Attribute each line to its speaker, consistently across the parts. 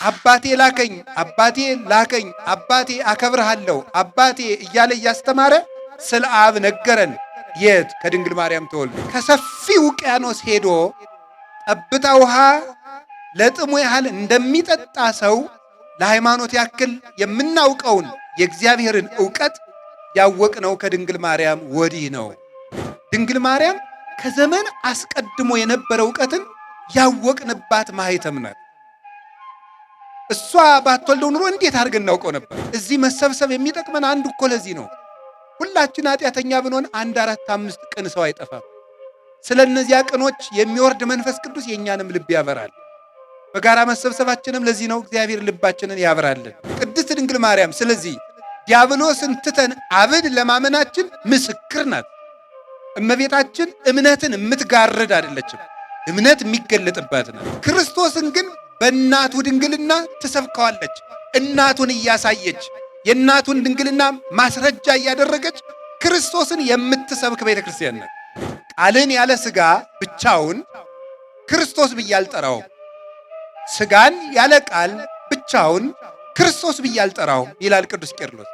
Speaker 1: አባቴ ላከኝ፣ አባቴ ላከኝ፣ አባቴ አከብርሃለሁ፣ አባቴ እያለ እያስተማረ ስለ አብ ነገረን። የት? ከድንግል ማርያም ተወልዶ ከሰፊ ውቅያኖስ ሄዶ ጠብታ ውሃ ለጥሙ ያህል እንደሚጠጣ ሰው ለሃይማኖት ያክል የምናውቀውን የእግዚአብሔርን ዕውቀት ያወቅነው ከድንግል ማርያም ወዲህ ነው። ድንግል ማርያም ከዘመን አስቀድሞ የነበረ ዕውቀትን ያወቅንባት ማኅተም ናት። እሷ ባትወልደው ኑሮ እንዴት አድርገን እናውቀው ነበር? እዚህ መሰብሰብ የሚጠቅመን አንዱ እኮ ለዚህ ነው። ሁላችን ኃጢአተኛ ብንሆን 1፣ 4፣ 5 ቅን ሰው አይጠፋም። ስለ እነዚያ ቅኖች የሚወርድ መንፈስ ቅዱስ የእኛንም ልብ ያበራል። በጋራ መሰብሰባችንም ለዚህ ነው። እግዚአብሔር ልባችንን ያበራልን። ቅድስት ድንግል ማርያም ስለዚህ ዲያብሎስን ትተን አብን ለማመናችን ምስክር ናት። እመቤታችን እምነትን የምትጋርድ አይደለችም፣ እምነት የሚገለጥባት ናት። ክርስቶስን ግን በእናቱ ድንግልና ትሰብከዋለች። እናቱን እያሳየች የእናቱን ድንግልና ማስረጃ እያደረገች ክርስቶስን የምትሰብክ ቤተ ክርስቲያን ናት። ቃልን ያለ ሥጋ ብቻውን ክርስቶስ ብዬ አልጠራውም፣ ሥጋን ያለ ቃል ብቻውን ክርስቶስ ብዬ አልጠራውም ይላል ቅዱስ ቄርሎስ።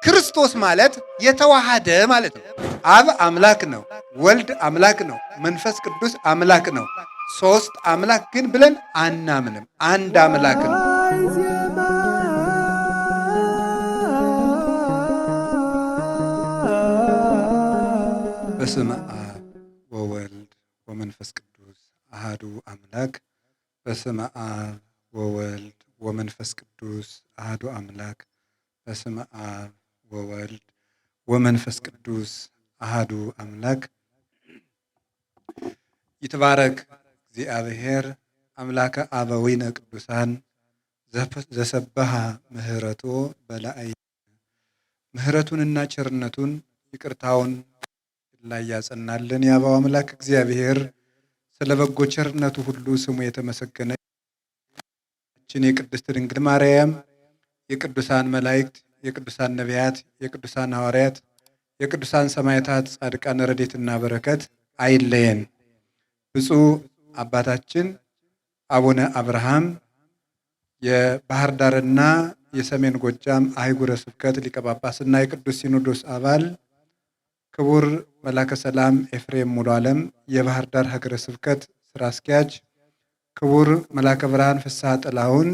Speaker 1: ክርስቶስ ማለት የተዋሃደ ማለት ነው። አብ አምላክ ነው፣ ወልድ አምላክ ነው፣ መንፈስ ቅዱስ አምላክ ነው። ሶስት አምላክ ግን ብለን አናምንም። አንድ አምላክ ነው። በስመ አብ ወወልድ ወመንፈስ ቅዱስ አሃዱ አምላክ። በስመ አብ ወወልድ ወመንፈስ ቅዱስ አሃዱ አምላክ። በስመ አብ ወወልድ ወመንፈስ ቅዱስ አሃዱ አምላክ። ይትባረክ እግዚአብሔር አምላከ አበዊነ ቅዱሳን ዘሰበሃ ምህረቶ በላዕይ። ምህረቱንና ቸርነቱን ይቅርታውን ላይ ያጸናልን የአበው አምላክ እግዚአብሔር ስለ በጎ ቸርነቱ ሁሉ ስሙ የተመሰገነ። የቅድስት ድንግል ማርያም የቅዱሳን መላእክት፣ የቅዱሳን ነቢያት፣ የቅዱሳን ሐዋርያት፣ የቅዱሳን ሰማዕታት፣ ጻድቃን ረድኤትና በረከት አይለየን። ብፁዕ አባታችን አቡነ አብርሃም የባህር ዳርና የሰሜን ጎጃም አህጉረ ስብከት ሊቀ ጳጳስና የቅዱስ ሲኖዶስ አባል፣ ክቡር መላከ ሰላም ኤፍሬም ሙሉ ዓለም የባህር ዳር ሀገረ ስብከት ስራ አስኪያጅ፣ ክቡር መላከ ብርሃን ፍስሐ ጥላሁን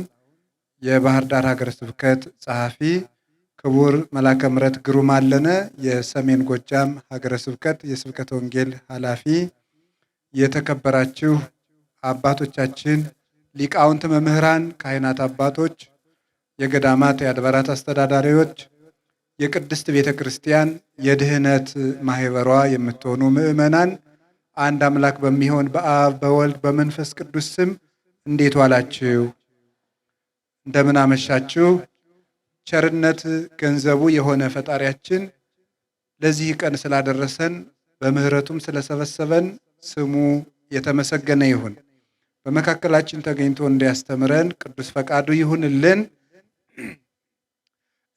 Speaker 1: የባህር ዳር ሀገረ ስብከት ጸሐፊ፣ ክቡር መላከ ምሕረት ግሩም አለነ የሰሜን ጎጃም ሀገረ ስብከት የስብከተ ወንጌል ኃላፊ፣ የተከበራችሁ አባቶቻችን ሊቃውንት፣ መምህራን፣ ካህናት አባቶች፣ የገዳማት የአድባራት አስተዳዳሪዎች፣ የቅድስት ቤተ ክርስቲያን የድህነት ማህበሯ የምትሆኑ ምእመናን አንድ አምላክ በሚሆን በአብ በወልድ በመንፈስ ቅዱስ ስም እንዴት ዋላችሁ? እንደምን አመሻችሁ? ቸርነት ገንዘቡ የሆነ ፈጣሪያችን ለዚህ ቀን ስላደረሰን በምህረቱም ስለሰበሰበን ስሙ የተመሰገነ ይሁን። በመካከላችን ተገኝቶ እንዲያስተምረን ቅዱስ ፈቃዱ ይሁንልን።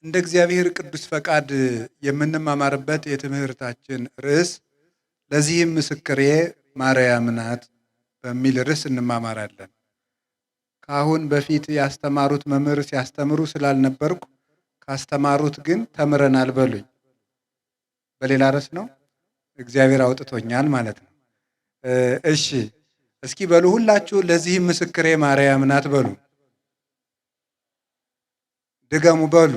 Speaker 1: እንደ እግዚአብሔር ቅዱስ ፈቃድ የምንማማርበት የትምህርታችን ርዕስ ለዚህም ምስክሬ ማርያም ናት በሚል ርዕስ እንማማራለን። ከአሁን በፊት ያስተማሩት መምህር ሲያስተምሩ ስላልነበርኩ ካስተማሩት ግን ተምረናል በሉኝ። በሌላ ርዕስ ነው፣ እግዚአብሔር አውጥቶኛል ማለት ነው። እሺ እስኪ በሉ ሁላችሁ ለዚህም ምስክሬ ማርያም ናት በሉ። ድገሙ በሉ።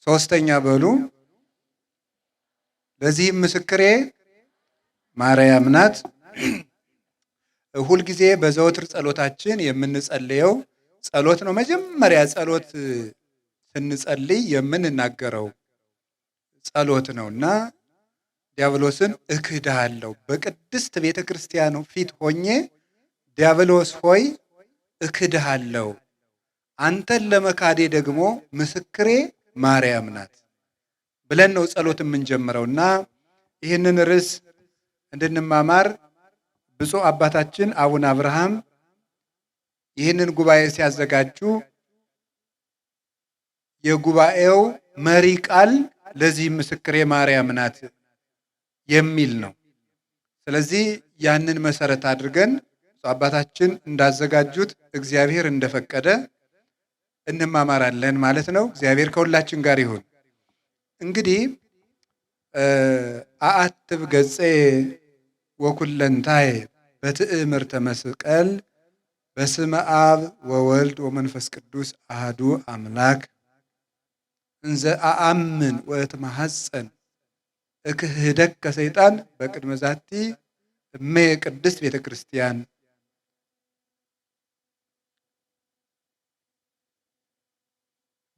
Speaker 1: ሶስተኛ በሉ። ለዚህም ምስክሬ ማርያም ናት። ሁልጊዜ በዘወትር ጸሎታችን የምንጸልየው ጸሎት ነው። መጀመሪያ ጸሎት ስንጸልይ የምንናገረው ጸሎት ነውና ዲያብሎስን እክድሃለሁ በቅድስት ቤተ ክርስቲያን ፊት ሆኜ ዲያብሎስ ሆይ እክድሃለሁ፣ አንተን ለመካዴ ደግሞ ምስክሬ ማርያም ናት ብለን ነው ጸሎት የምንጀምረውና ይህንን ርዕስ እንድንማማር ብፁዕ አባታችን አቡነ አብርሃም ይህንን ጉባኤ ሲያዘጋጁ የጉባኤው መሪ ቃል ለዚህ ምስክሬ ማርያም ናት የሚል ነው። ስለዚህ ያንን መሰረት አድርገን አባታችን እንዳዘጋጁት እግዚአብሔር እንደፈቀደ እንማማራለን ማለት ነው። እግዚአብሔር ከሁላችን ጋር ይሁን። እንግዲህ አአትብ ገጼ ወኩለንታዬ በትእምርተ መስቀል በስመ አብ ወወልድ ወመንፈስ ቅዱስ አህዱ አምላክ እንዘ አአምን ወእትማሐፀን እክህደከ ሰይጣን በቅድመ ዛቲ እመ ቅድስት ቤተ ክርስቲያን።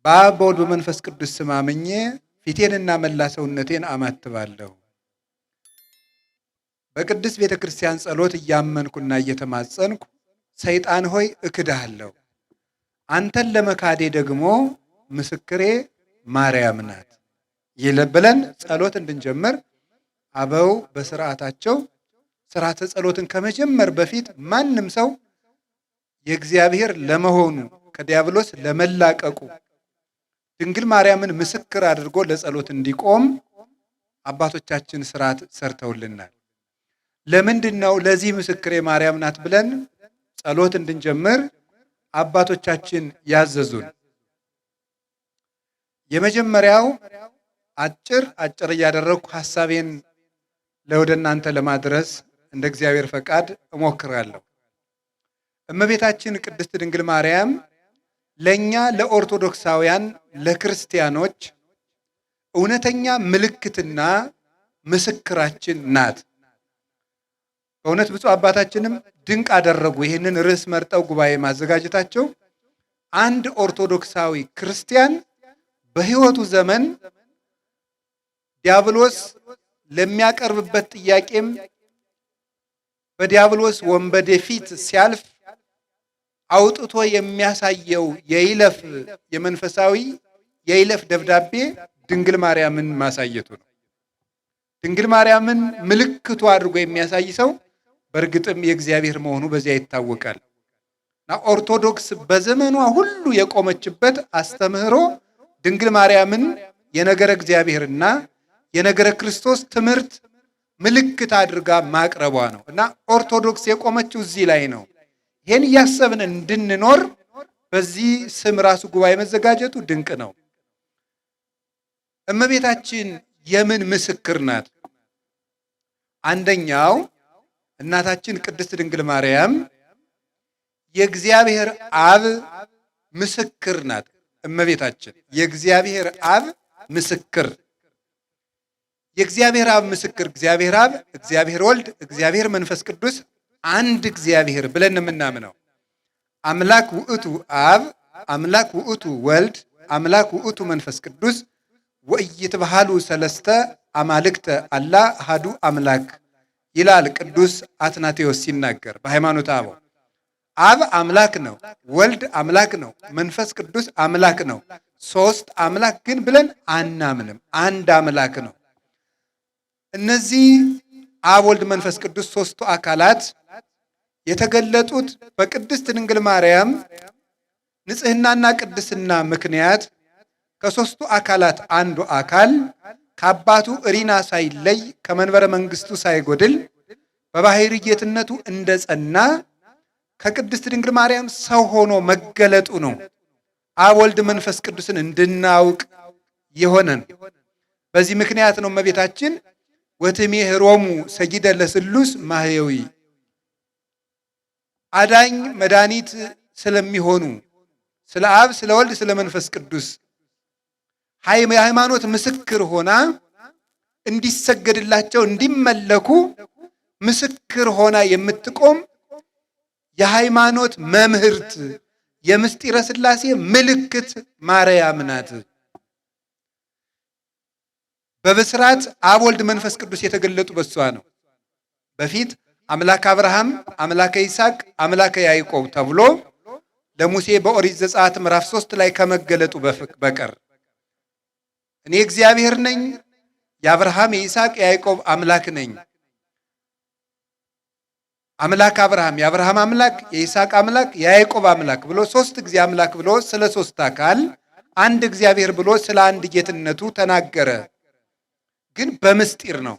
Speaker 1: በአብ በወልድ በመንፈስ ቅዱስ ስም አምኜ ፊቴንና መላ ሰውነቴን አማትባለሁ። በቅድስት ቤተ ክርስቲያን ጸሎት እያመንኩና እየተማጸንኩ ሰይጣን ሆይ እክድሃለሁ፣ አንተን ለመካዴ ደግሞ ምስክሬ ማርያም ናት ብለን ጸሎት እንድንጀምር አበው በስርዓታቸው ስርዓተ ጸሎትን ከመጀመር በፊት ማንም ሰው የእግዚአብሔር ለመሆኑ ከዲያብሎስ ለመላቀቁ ድንግል ማርያምን ምስክር አድርጎ ለጸሎት እንዲቆም አባቶቻችን ስርዓት ሰርተውልናል። ለምንድን ነው ለዚህ ምስክሬ ማርያም ናት ብለን ጸሎት እንድንጀምር አባቶቻችን ያዘዙን? የመጀመሪያው አጭር እያደረግኩ ሐሳቤን ለወደ እናንተ ለማድረስ እንደ እግዚአብሔር ፈቃድ እሞክራለሁ። እመቤታችን ቅድስት ድንግል ማርያም ለኛ ለኦርቶዶክሳውያን ለክርስቲያኖች እውነተኛ ምልክትና ምስክራችን ናት። በእውነት ብፁዕ አባታችንም ድንቅ አደረጉ ይህንን ርዕስ መርጠው ጉባኤ ማዘጋጀታቸው። አንድ ኦርቶዶክሳዊ ክርስቲያን በሕይወቱ ዘመን ዲያብሎስ ለሚያቀርብበት ጥያቄም በዲያብሎስ ወንበዴ ፊት ሲያልፍ አውጥቶ የሚያሳየው የይለፍ የመንፈሳዊ የይለፍ ደብዳቤ ድንግል ማርያምን ማሳየቱ ነው። ድንግል ማርያምን ምልክቱ አድርጎ የሚያሳይ ሰው በእርግጥም የእግዚአብሔር መሆኑ በዚያ ይታወቃል። እና ኦርቶዶክስ በዘመኗ ሁሉ የቆመችበት አስተምህሮ ድንግል ማርያምን የነገረ እግዚአብሔርና የነገረ ክርስቶስ ትምህርት ምልክት አድርጋ ማቅረቧ ነው። እና ኦርቶዶክስ የቆመችው እዚህ ላይ ነው። ይህን እያሰብን እንድንኖር በዚህ ስም ራሱ ጉባኤ መዘጋጀቱ ድንቅ ነው። እመቤታችን የምን ምስክር ናት? አንደኛው እናታችን ቅድስት ድንግል ማርያም የእግዚአብሔር አብ ምስክር ናት። እመቤታችን የእግዚአብሔር አብ ምስክር፣ የእግዚአብሔር አብ ምስክር፣ እግዚአብሔር አብ፣ እግዚአብሔር ወልድ፣ እግዚአብሔር መንፈስ ቅዱስ አንድ እግዚአብሔር ብለን የምናምነው አምላክ ውእቱ አብ፣ አምላክ ውእቱ ወልድ፣ አምላክ ውእቱ መንፈስ ቅዱስ ወኢይትበሃሉ ሰለስተ አማልክተ አላ አሐዱ አምላክ ይላል ቅዱስ አትናቴዎስ ሲናገር በሃይማኖተ አበው። አብ አምላክ ነው፣ ወልድ አምላክ ነው፣ መንፈስ ቅዱስ አምላክ ነው። ሶስት አምላክ ግን ብለን አናምንም፣ አንድ አምላክ ነው። እነዚህ አብ፣ ወልድ፣ መንፈስ ቅዱስ ሶስቱ አካላት የተገለጡት በቅድስት ድንግል ማርያም ንጽህናና ቅድስና ምክንያት ከሶስቱ አካላት አንዱ አካል ከአባቱ እሪና ሳይለይ ከመንበረ መንግስቱ ሳይጎድል በባሕርይ ጌትነቱ እንደጸና ከቅድስት ድንግል ማርያም ሰው ሆኖ መገለጡ ነው አብ ወልድ መንፈስ ቅዱስን እንድናውቅ የሆነን። በዚህ ምክንያት ነው እመቤታችን ወትሜህሮሙ ሰጊደ ለስሉስ ማህየዊ አዳኝ መድኃኒት ስለሚሆኑ ስለ አብ፣ ስለ ወልድ፣ ስለ መንፈስ ቅዱስ የሃይማኖት ምስክር ሆና እንዲሰገድላቸው እንዲመለኩ ምስክር ሆና የምትቆም የሃይማኖት መምህርት የምስጢረ ሥላሴ ምልክት ማርያም ናት። በብስራት አብ፣ ወልድ፣ መንፈስ ቅዱስ የተገለጡ በሷ ነው። በፊት አምላክ አብርሃም፣ አምላከ ይስሐቅ፣ አምላከ ያዕቆብ ተብሎ ለሙሴ በኦሪት ዘጸአት ምዕራፍ 3 ላይ ከመገለጡ በቀር እኔ እግዚአብሔር ነኝ፣ የአብርሃም የይስሐቅ የያዕቆብ አምላክ ነኝ። አምላክ አብርሃም የአብርሃም አምላክ፣ የይስሐቅ አምላክ፣ የያዕቆብ አምላክ ብሎ ሶስት ጊዜ አምላክ ብሎ ስለ ሶስት አካል አንድ እግዚአብሔር ብሎ ስለ አንድ ጌትነቱ ተናገረ። ግን በምስጢር ነው።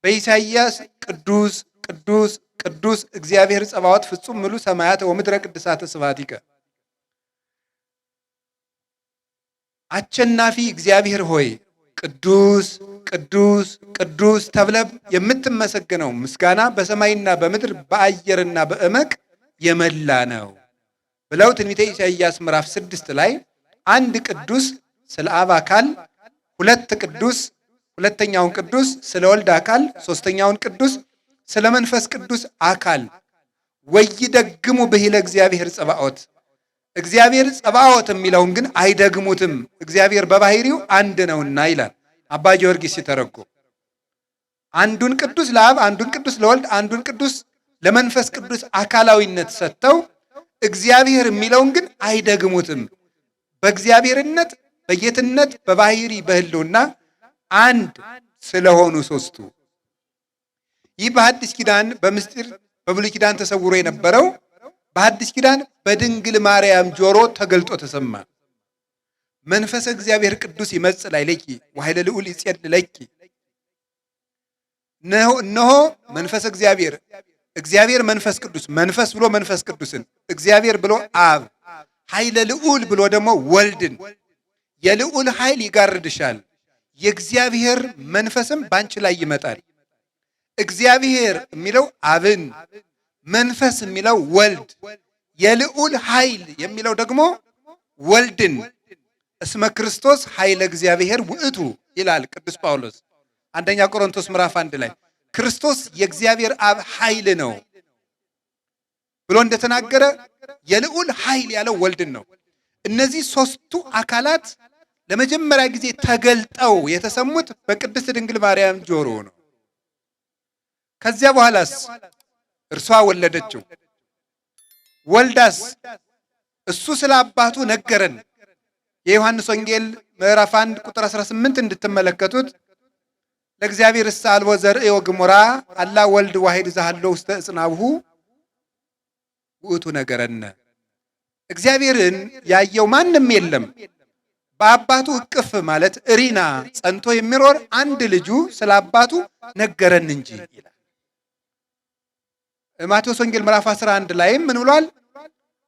Speaker 1: በኢሳይያስ ቅዱስ ቅዱስ ቅዱስ እግዚአብሔር ጸባዖት ፍጹም ምሉ ሰማያት ወምድረ ቅድሳተ ስብሐቲከ። አሸናፊ እግዚአብሔር ሆይ ቅዱስ ቅዱስ ቅዱስ ተብለህ የምትመሰገነው ምስጋና በሰማይና በምድር በአየርና በእመቅ የመላ ነው ብለው ትንቢተ ኢሳይያስ ምዕራፍ 6 ላይ አንድ ቅዱስ ስለ አብ አካል፣ ሁለት ቅዱስ ሁለተኛውን ቅዱስ ስለ ወልድ አካል፣ ሶስተኛውን ቅዱስ ስለ መንፈስ ቅዱስ አካል ወይደግሙ ብሂለ እግዚአብሔር ጸባዖት። እግዚአብሔር ጸባዖት የሚለውን ግን አይደግሙትም፣ እግዚአብሔር በባህሪው አንድ ነውና ይላል አባ ጊዮርጊስ ሲተረጎም። አንዱን ቅዱስ ለአብ፣ አንዱን ቅዱስ ለወልድ፣ አንዱን ቅዱስ ለመንፈስ ቅዱስ አካላዊነት ሰጥተው እግዚአብሔር የሚለውን ግን አይደግሙትም። በእግዚአብሔርነት በጌትነት በባህሪ በህልውና አንድ ስለሆኑ ሶስቱ። ይህ በሐዲስ ኪዳን በምስጢር በብሉይ ኪዳን ተሰውሮ የነበረው በሐዲስ ኪዳን በድንግል ማርያም ጆሮ ተገልጦ ተሰማ። መንፈሰ እግዚአብሔር ቅዱስ ይመጽእ ላዕሌኪ ወኃይለ ልዑል ይጼልእ ለኪ። እነሆ መንፈስ እግዚአብሔር እግዚአብሔር መንፈስ ቅዱስ መንፈስ ብሎ መንፈስ ቅዱስን እግዚአብሔር ብሎ አብ ኃይለ ልዑል ብሎ ደግሞ ወልድን የልዑል ኃይል ይጋርድሻል፣ የእግዚአብሔር መንፈስም ባንቺ ላይ ይመጣል። እግዚአብሔር የሚለው አብን፣ መንፈስ የሚለው ወልድ፣ የልዑል ኃይል የሚለው ደግሞ ወልድን እስመ ክርስቶስ ኃይለ እግዚአብሔር ውእቱ ይላል ቅዱስ ጳውሎስ አንደኛ ቆሮንቶስ ምዕራፍ 1 ላይ ክርስቶስ የእግዚአብሔር አብ ኃይል ነው ብሎ እንደተናገረ የልዑል ኃይል ያለው ወልድን ነው። እነዚህ ሶስቱ አካላት ለመጀመሪያ ጊዜ ተገልጠው የተሰሙት በቅድስት ድንግል ማርያም ጆሮ ነው። ከዚያ በኋላስ እርሷ ወለደችው። ወልዳስ እሱ ስለ አባቱ ነገረን። የዮሐንስ ወንጌል ምዕራፍ 1 ቁጥር 18 እንድትመለከቱት ለእግዚአብሔር አልቦ ዘርእዮ ግሙራ አላ ወልድ ዋሂድ ዘሃሎ ውስተ እጽናብሁ ውእቱ ነገረነ። እግዚአብሔርን ያየው ማንም የለም፣ በአባቱ እቅፍ ማለት እሪና ጸንቶ የሚኖር አንድ ልጁ ስለ አባቱ ነገረን እንጂ ይላል። ማቴዎስ ወንጌል ምዕራፍ 11 ላይም ምን ብሏል?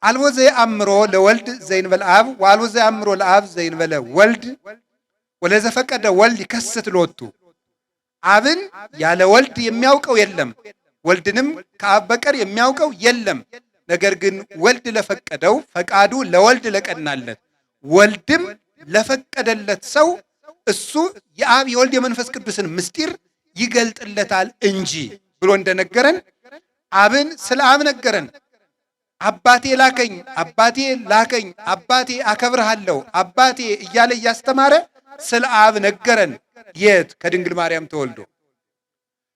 Speaker 1: አልቦ ዘየአምሮ ለወልድ ዘእንበለ አብ ወአልቦ ዘየአምሮ ለአብ ዘእንበለ ወልድ ወለዘፈቀደ ወልድ ይከስት ሎቱ። አብን ያለ ወልድ የሚያውቀው የለም፣ ወልድንም ከአብ በቀር የሚያውቀው የለም። ነገር ግን ወልድ ለፈቀደው ፈቃዱ ለወልድ ለቀናለት ወልድም ለፈቀደለት ሰው እሱ የአብ የወልድ የመንፈስ ቅዱስን ምስጢር ይገልጥለታል እንጂ ብሎ እንደነገረን አብን ስለ አብ ነገረን። አባቴ ላከኝ፣ አባቴ ላከኝ፣ አባቴ አከብርሃለሁ፣ አባቴ እያለ እያስተማረ ስለ አብ ነገረን። የት? ከድንግል ማርያም ተወልዶ።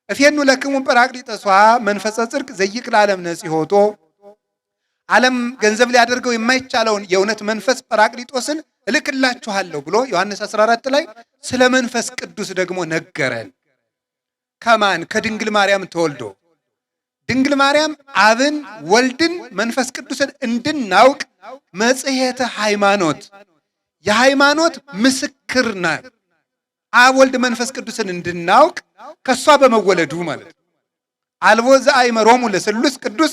Speaker 1: እፌኑ ለክሙ ጰራቅሊጦስ መንፈሰ ጽድቅ ዘይክል ዓለም ነጺሆቶ። ዓለም ገንዘብ ሊያደርገው የማይቻለውን የእውነት መንፈስ ጰራቅሊጦስን እልክላችኋለሁ ብሎ ዮሐንስ 14 ላይ ስለ መንፈስ ቅዱስ ደግሞ ነገረን። ከማን? ከድንግል ማርያም ተወልዶ። ድንግል ማርያም አብን፣ ወልድን፣ መንፈስ ቅዱስን እንድናውቅ መጽሔተ ሃይማኖት የሃይማኖት ምስክር ናት። አብ ወልድ መንፈስ ቅዱስን እንድናውቅ ከሷ በመወለዱ ማለት ነው። አልቦ ዘአእመሮሙ ለስሉስ ቅዱስ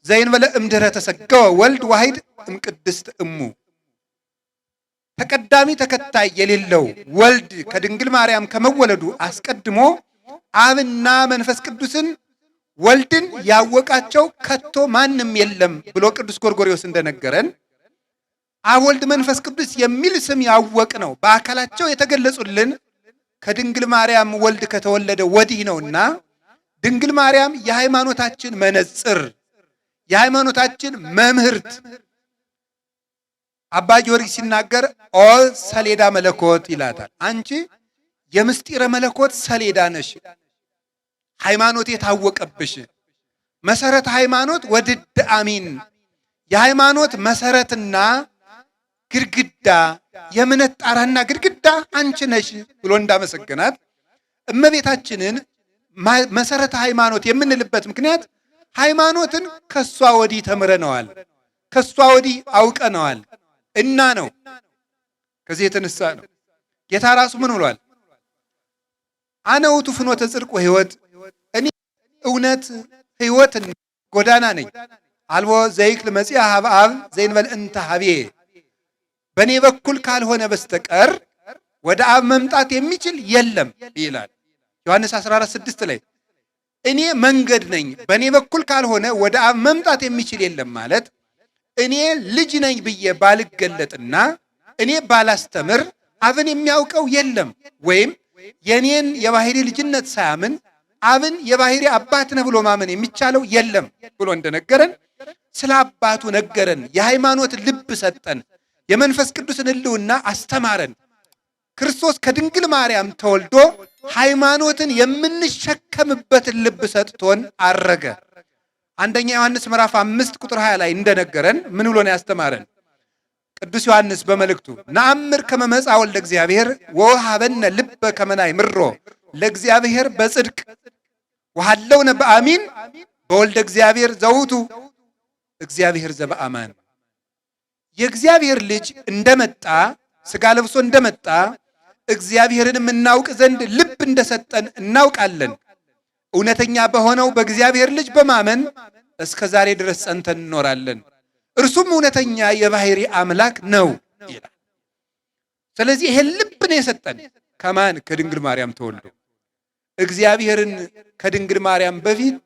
Speaker 1: ዘእንበለ እምድኅረ ተሰገወ ወልድ ዋሂድ እምቅድስት እሙ። ተቀዳሚ ተከታይ የሌለው ወልድ ከድንግል ማርያም ከመወለዱ አስቀድሞ አብና መንፈስ ቅዱስን ወልድን ያወቃቸው ከቶ ማንም የለም ብሎ ቅዱስ ጎርጎርዮስ እንደነገረን አብ ወልድ መንፈስ ቅዱስ የሚል ስም ያወቅ ነው በአካላቸው የተገለጹልን ከድንግል ማርያም ወልድ ከተወለደ ወዲህ ነውና ድንግል ማርያም የሃይማኖታችን መነጽር የሃይማኖታችን መምህርት። አባ ጊዮርጊስ ሲናገር ኦ ሰሌዳ መለኮት ይላታል። አንቺ የምስጢረ መለኮት ሰሌዳ ነሽ፣ ሃይማኖት የታወቀብሽ መሰረት ሃይማኖት ወድድ አሚን፣ የሃይማኖት መሰረትና ግድግዳ የእምነት ጣራና ግድግዳ አንቺ ነሽ ብሎ እንዳመሰገናት እመቤታችንን መሰረተ ሃይማኖት የምንልበት ምክንያት ሃይማኖትን ከሷ ወዲህ ተምረነዋል፣ ከሷ ወዲህ አውቀነዋል እና ነው። ከዚህ የተነሳ ነው ጌታ ራሱ ምን ብሏል? አነ ውእቱ ፍኖተ ጽድቅ ወሕይወት፣ እኔ እውነት ሕይወትን ጎዳና ነኝ። አልቦ ዘይክል መጺአ ሀበ አብ ዘእንበለ እንተ ሀቤ፣ በእኔ በኩል ካልሆነ በስተቀር ወደ አብ መምጣት የሚችል የለም ይላል ዮሐንስ 14:6 ላይ። እኔ መንገድ ነኝ፣ በእኔ በኩል ካልሆነ ወደ አብ መምጣት የሚችል የለም ማለት እኔ ልጅ ነኝ ብዬ ባልገለጥና እኔ ባላስተምር አብን የሚያውቀው የለም። ወይም የኔን የባህሪ ልጅነት ሳያምን አብን የባህሪ አባት ነህ ብሎ ማመን የሚቻለው የለም ብሎ እንደነገረን ስለ አባቱ ነገረን። የሃይማኖት ልብ ሰጠን። የመንፈስ ቅዱስን ሕልውና አስተማረን። ክርስቶስ ከድንግል ማርያም ተወልዶ ሃይማኖትን የምንሸከምበትን ልብ ሰጥቶን አረገ። አንደኛ ዮሐንስ ምዕራፍ 5 ቁጥር 20 ላይ እንደነገረን ምን ብሎ ነው ያስተማረን? ቅዱስ ዮሐንስ በመልእክቱ ነአምር ከመ መጽአ ወልደ እግዚአብሔር ወወሀበነ ልበ ከመ ናእምሮ ለእግዚአብሔር በጽድቅ ወሀለውነ በአሚን በወልደ እግዚአብሔር ዘውቱ እግዚአብሔር ዘበአማን። የእግዚአብሔር ልጅ እንደመጣ ሥጋ ለብሶ እንደመጣ እግዚአብሔርን የምናውቅ ዘንድ ልብ እንደሰጠን እናውቃለን። እውነተኛ በሆነው በእግዚአብሔር ልጅ በማመን እስከ ዛሬ ድረስ ጸንተን እንኖራለን። እርሱም እውነተኛ የባህሪ አምላክ ነው ይላል። ስለዚህ ይሄን ልብ ነው የሰጠን። ከማን? ከድንግል ማርያም ተወልዶ። እግዚአብሔርን ከድንግል ማርያም በፊት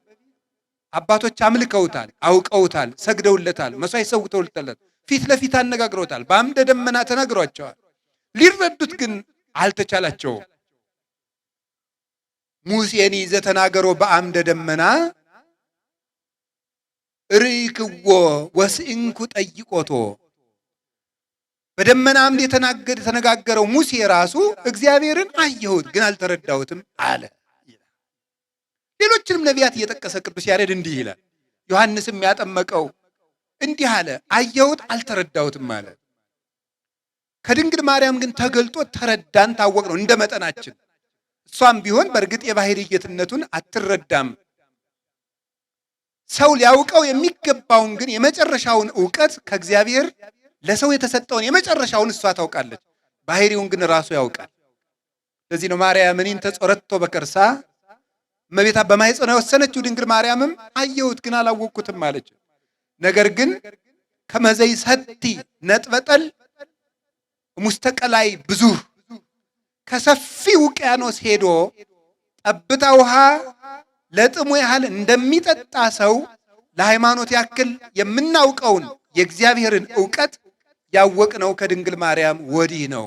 Speaker 1: አባቶች አምልከውታል፣ አውቀውታል፣ ሰግደውለታል፣ መስዋዕት ሰውተውለታል፣ ፊት ለፊት አነጋግረውታል፣ በአምደ ደመና ተናግሯቸዋል። ሊረዱት ግን አልተቻላቸውም። ሙሴኒ ዘተናገሮ በአምደ ደመና ርኢክዎ ወስእንኩ ጠይቆቶ። በደመና አምድ የተነጋገረው ሙሴ ራሱ እግዚአብሔርን አየሁት ግን አልተረዳሁትም አለ። ሌሎችንም ነቢያት እየጠቀሰ ቅዱስ ያሬድ እንዲህ ይላል። ዮሐንስም ያጠመቀው እንዲህ አለ፣ አየሁት አልተረዳሁትም አለ። ከድንግል ማርያም ግን ተገልጦ ተረዳን፣ ታወቅ ነው እንደ መጠናችን። እሷም ቢሆን በእርግጥ የባህሪ ጌትነቱን አትረዳም። ሰው ሊያውቀው የሚገባውን ግን የመጨረሻውን ዕውቀት ከእግዚአብሔር ለሰው የተሰጠውን የመጨረሻውን እሷ ታውቃለች። ባህሪውን ግን ራሱ ያውቃል። ለዚህ ነው ማርያምን ተጾረቶ በከርሳ እመቤታ በማኅፀኗ የወሰነችው ድንግል ማርያምም አየሁት ግን አላወቅኩትም አለች። ነገር ግን ከመዘይ ሰቲ ነጥበጠል ሙስተቀላይ ብዙ ከሰፊ ውቅያኖስ ሄዶ ጠብታ ውሃ ለጥሙ ያህል እንደሚጠጣ ሰው ለሃይማኖት ያክል የምናውቀውን የእግዚአብሔርን ዕውቀት ያወቅነው ከድንግል ማርያም ወዲህ ነው።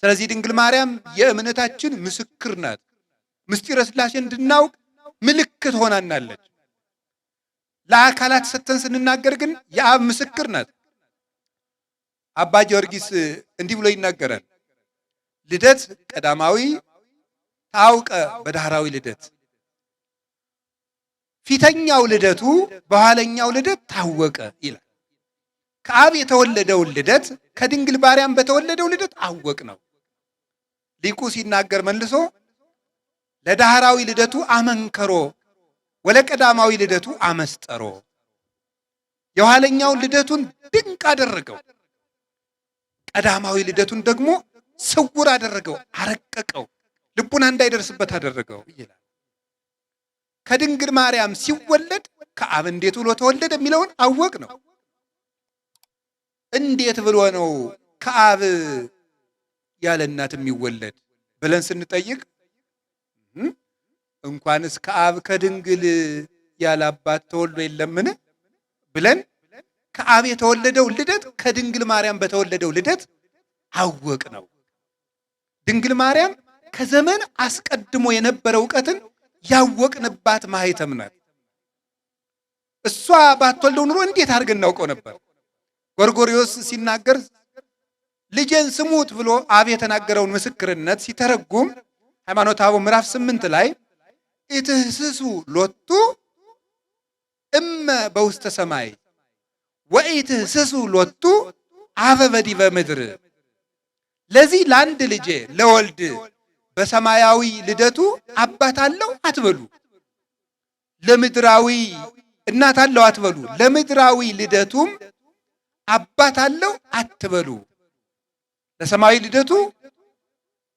Speaker 1: ስለዚህ ድንግል ማርያም የእምነታችን ምስክር ናት። ምስጢረ ሥላሴ እንድናውቅ ምልክት ሆናናለች። ለአካላት ሰተን ስንናገር ግን የአብ ምስክር ናት። አባ ጊዮርጊስ እንዲህ ብሎ ይናገራል። ልደት ቀዳማዊ ታውቀ በዳህራዊ ልደት፣ ፊተኛው ልደቱ በኋለኛው ልደት ታወቀ ይላል። ከአብ የተወለደውን ልደት ከድንግል ማርያም በተወለደው ልደት አወቅ ነው። ሊቁ ሲናገር መልሶ ለዳህራዊ ልደቱ አመንከሮ ወለቀዳማዊ ልደቱ አመስጠሮ፣ የኋለኛውን ልደቱን ድንቅ አደረገው፣ ቀዳማዊ ልደቱን ደግሞ ስውር አደረገው፣ አረቀቀው፣ ልቡና እንዳይደርስበት አደረገው ይላል። ከድንግል ማርያም ሲወለድ ከአብ እንዴት ብሎ ተወለደ የሚለውን አወቅ ነው። እንዴት ብሎ ነው ከአብ ያለ እናት የሚወለድ ብለን ስንጠይቅ እንኳንስ ከአብ ከድንግል ያለ አባት ተወልዶ የለምን ብለን ከአብ የተወለደው ልደት ከድንግል ማርያም በተወለደው ልደት አወቅ ነው። ድንግል ማርያም ከዘመን አስቀድሞ የነበረ ዕውቀትን ያወቅንባት ማኅተም ናት። እሷ ባትወልደው ኑሮ እንዴት አድርገን እናውቀው ነበር? ጎርጎርዮስ ሲናገር ልጄን ስሙት ብሎ አብ የተናገረውን ምስክርነት ሲተረጉም ሃይማኖተ አበው ምዕራፍ 8 ላይ ኢትህስሱ ሎቱ እመ በውስተ ሰማይ ወኢትህስሱ ሎቱ አበ በዲበ ምድር። ለዚህ ለአንድ ልጄ ለወልድ በሰማያዊ ልደቱ አባት አለው አትበሉ፣ ለምድራዊ እናት አለው አትበሉ፣ ለምድራዊ ልደቱም አባት አለው አትበሉ። ለሰማያዊ ልደቱ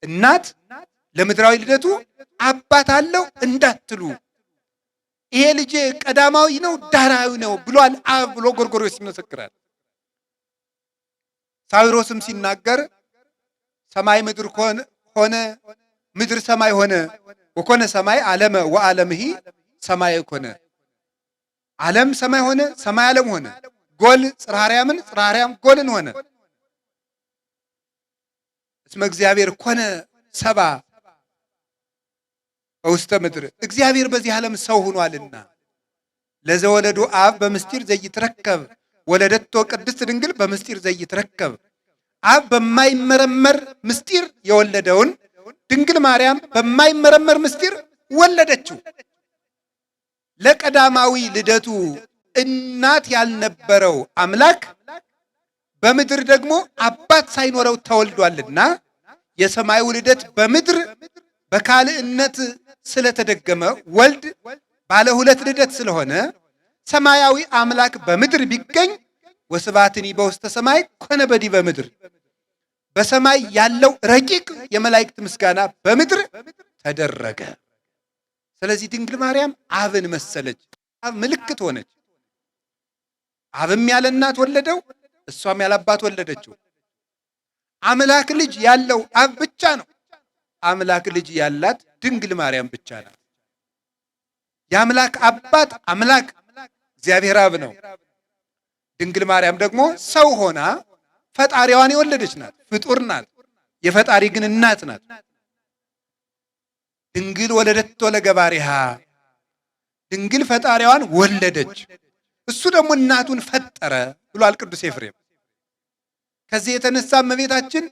Speaker 1: እናት፣ ለምድራዊ ልደቱ አባት አለው እንዳትሉ። ይሄ ልጅ ቀዳማዊ ነው ዳህራዊ ነው ብሏል አብ ብሎ ጎርጎርዮስ ይመሰክራል። ሳዊሮስም ሲናገር ሰማይ ምድር ሆነ ምድር ሰማይ ሆነ ወኮነ ሰማይ ዓለመ ወዓለምሂ ሰማይ ኮነ። ዓለም ሰማይ ሆነ ሰማይ ዓለም ሆነ። ጎል ጽርሐ አርያምን ጽርሐ አርያም ጎልን ሆነ። እስመ እግዚአብሔር ኮነ ሰባ በውስተ ምድር እግዚአብሔር በዚህ ዓለም ሰው ሆኗልና ለዘወለዱ አብ በምስጢር ዘይትረከብ ወለደቶ ቅድስት ድንግል በምስጢር ዘይትረከብ። አብ በማይመረመር ምስጢር የወለደውን ድንግል ማርያም በማይመረመር ምስጢር ወለደችው። ለቀዳማዊ ልደቱ እናት ያልነበረው አምላክ በምድር ደግሞ አባት ሳይኖረው ተወልዷልና የሰማዩ ልደት በምድር በካልእነት ስለተደገመ ወልድ ባለ ሁለት ልደት ስለሆነ ሰማያዊ አምላክ በምድር ቢገኝ ወስብሐትኒ በውስተ ሰማይ ኮነ በዲበ ምድር፣ በሰማይ ያለው ረቂቅ የመላእክት ምስጋና በምድር ተደረገ። ስለዚህ ድንግል ማርያም አብን መሰለች፣ አብ ምልክት ሆነች። አብም ያለ እናት ወለደው፣ እሷም ያለ አባት ወለደችው። አምላክ ልጅ ያለው አብ ብቻ ነው። አምላክ ልጅ ያላት ድንግል ማርያም ብቻ ናት። የአምላክ አባት አምላክ እግዚአብሔር አብ ነው። ድንግል ማርያም ደግሞ ሰው ሆና ፈጣሪዋን የወለደች ናት። ፍጡር ናት፣ የፈጣሪ ግን እናት ናት። ድንግል ወለደቶ ለገባሪሃ፣ ድንግል ፈጣሪዋን ወለደች፣ እሱ ደግሞ እናቱን ፈጠረ ብሏል ቅዱስ ኤፍሬም። ከዚህ የተነሳ እመቤታችን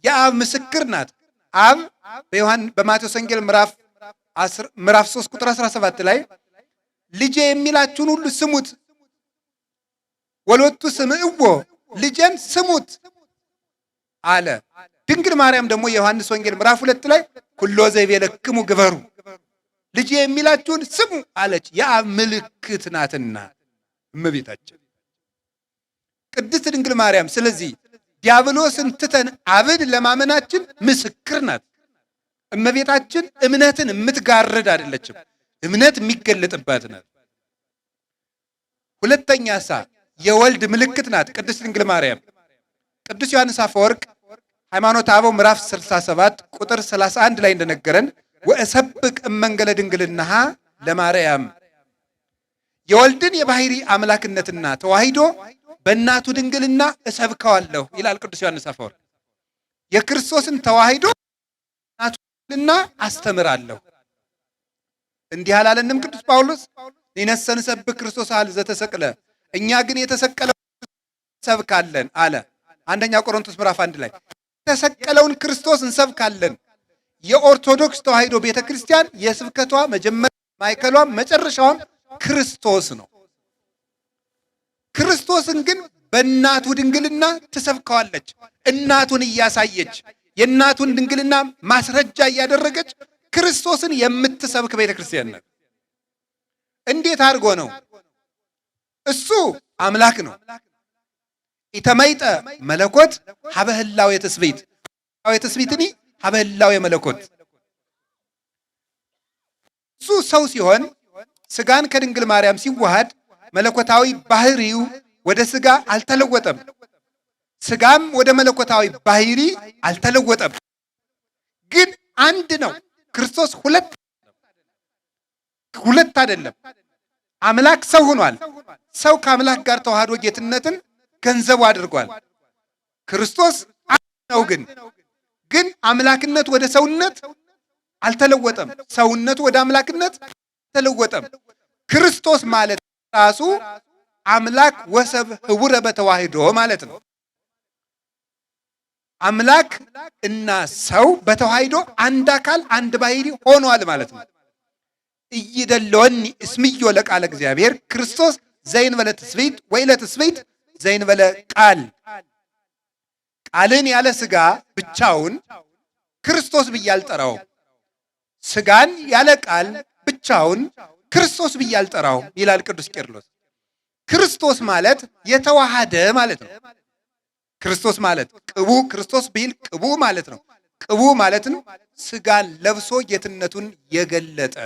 Speaker 1: የአብ ምስክር ናት። አብ በማቴዎስ ወንጌል ምዕራፍ 3 ቁጥር 17 ላይ ልጄ የሚላችሁን ሁሉ ስሙት፣ ወሎቱ ስምዕዎ፣ ልጄን ስሙት አለ። ድንግል ማርያም ደግሞ የዮሐንስ ወንጌል ምዕራፍ 2 ላይ ኩሎ ዘይቤለክሙ ግበሩ፣ ልጄ የሚላችሁን ስሙ አለች። የአብ ምልክት ናትና እመቤታችን ቅድስት ድንግል ማርያም። ስለዚህ ዲያብሎስን ትተን አብን ለማመናችን ምስክር ናት። እመቤታችን እምነትን የምትጋርድ አይደለችም፣ እምነት የሚገለጥባት ናት። ሁለተኛ የወልድ ምልክት ናት ቅድስት ድንግል ማርያም። ቅዱስ ዮሐንስ አፈወርቅ ሃይማኖተ አበው ምዕራፍ 67 ቁጥር 31 ላይ እንደነገረን ወእሰብቅ እመንገለ ድንግልናሃ ለማርያም፣ የወልድን የባህሪ አምላክነትና ተዋሂዶ በእናቱ ድንግልና እሰብከዋለሁ ይላል ቅዱስ ዮሐንስ አፈወርቅ። የክርስቶስን ተዋሂዶ እናቱ ድንግልና አስተምራለሁ። እንዲህ አላለንም ቅዱስ ጳውሎስ? ንሕነሰ ንሰብክ ክርስቶስ አለ ዘተሰቅለ፣ እኛ ግን የተሰቀለውን እንሰብካለን አለ። አንደኛ ቆሮንቶስ ምዕራፍ 1 ላይ የተሰቀለውን ክርስቶስ እንሰብካለን። የኦርቶዶክስ ተዋሂዶ ቤተክርስቲያን የስብከቷ መጀመሪያ ማዕከሏም መጨረሻዋም ክርስቶስ ነው። ክርስቶስን ግን በእናቱ ድንግልና ትሰብከዋለች። እናቱን እያሳየች የእናቱን ድንግልና ማስረጃ እያደረገች ክርስቶስን የምትሰብክ ቤተክርስቲያን ናት። እንዴት አድርጎ ነው? እሱ አምላክ ነው። ኢተመይጠ መለኮት ሀበ ህላዌ ትስብእት፣ ህላዌ ትስብእትኒ ሀበ ህላዌ መለኮት። እሱ ሰው ሲሆን ስጋን ከድንግል ማርያም ሲዋሃድ መለኮታዊ ባህሪው ወደ ስጋ አልተለወጠም፣ ስጋም ወደ መለኮታዊ ባህሪ አልተለወጠም። ግን አንድ ነው። ክርስቶስ ሁለት አይደለም። አምላክ ሰው ሆኗል። ሰው ከአምላክ ጋር ተዋህዶ ጌትነትን ገንዘቡ አድርጓል። ክርስቶስ አንድ ነው። ግን አምላክነት ወደ ሰውነት አልተለወጠም፣ ሰውነቱ ወደ አምላክነት አልተለወጠም። ክርስቶስ ማለት ራሱ አምላክ ወሰብ ህቡረ በተዋህዶ ማለት ነው። አምላክ እና ሰው በተዋህዶ አንድ አካል አንድ ባህሪ ሆኗል ማለት ነው። እይደለወኒ እስምዮ ለቃለ እግዚአብሔር ክርስቶስ ዘይንበለ ትስብእት ወይለ ትስብእት ዘይንበለ ቃል። ቃልን ያለ ስጋ ብቻውን ክርስቶስ ብዬ አልጠራውም፣ ስጋን ያለ ቃል ብቻውን ክርስቶስ ብዬ አልጠራውም ይላል ቅዱስ ቄርሎስ። ክርስቶስ ማለት የተዋሃደ ማለት ነው። ክርስቶስ ማለት ቅቡ ክርስቶስ ቢል ቅቡ ማለት ነው። ቅቡ ማለት ነው ስጋን ለብሶ ጌትነቱን የገለጠ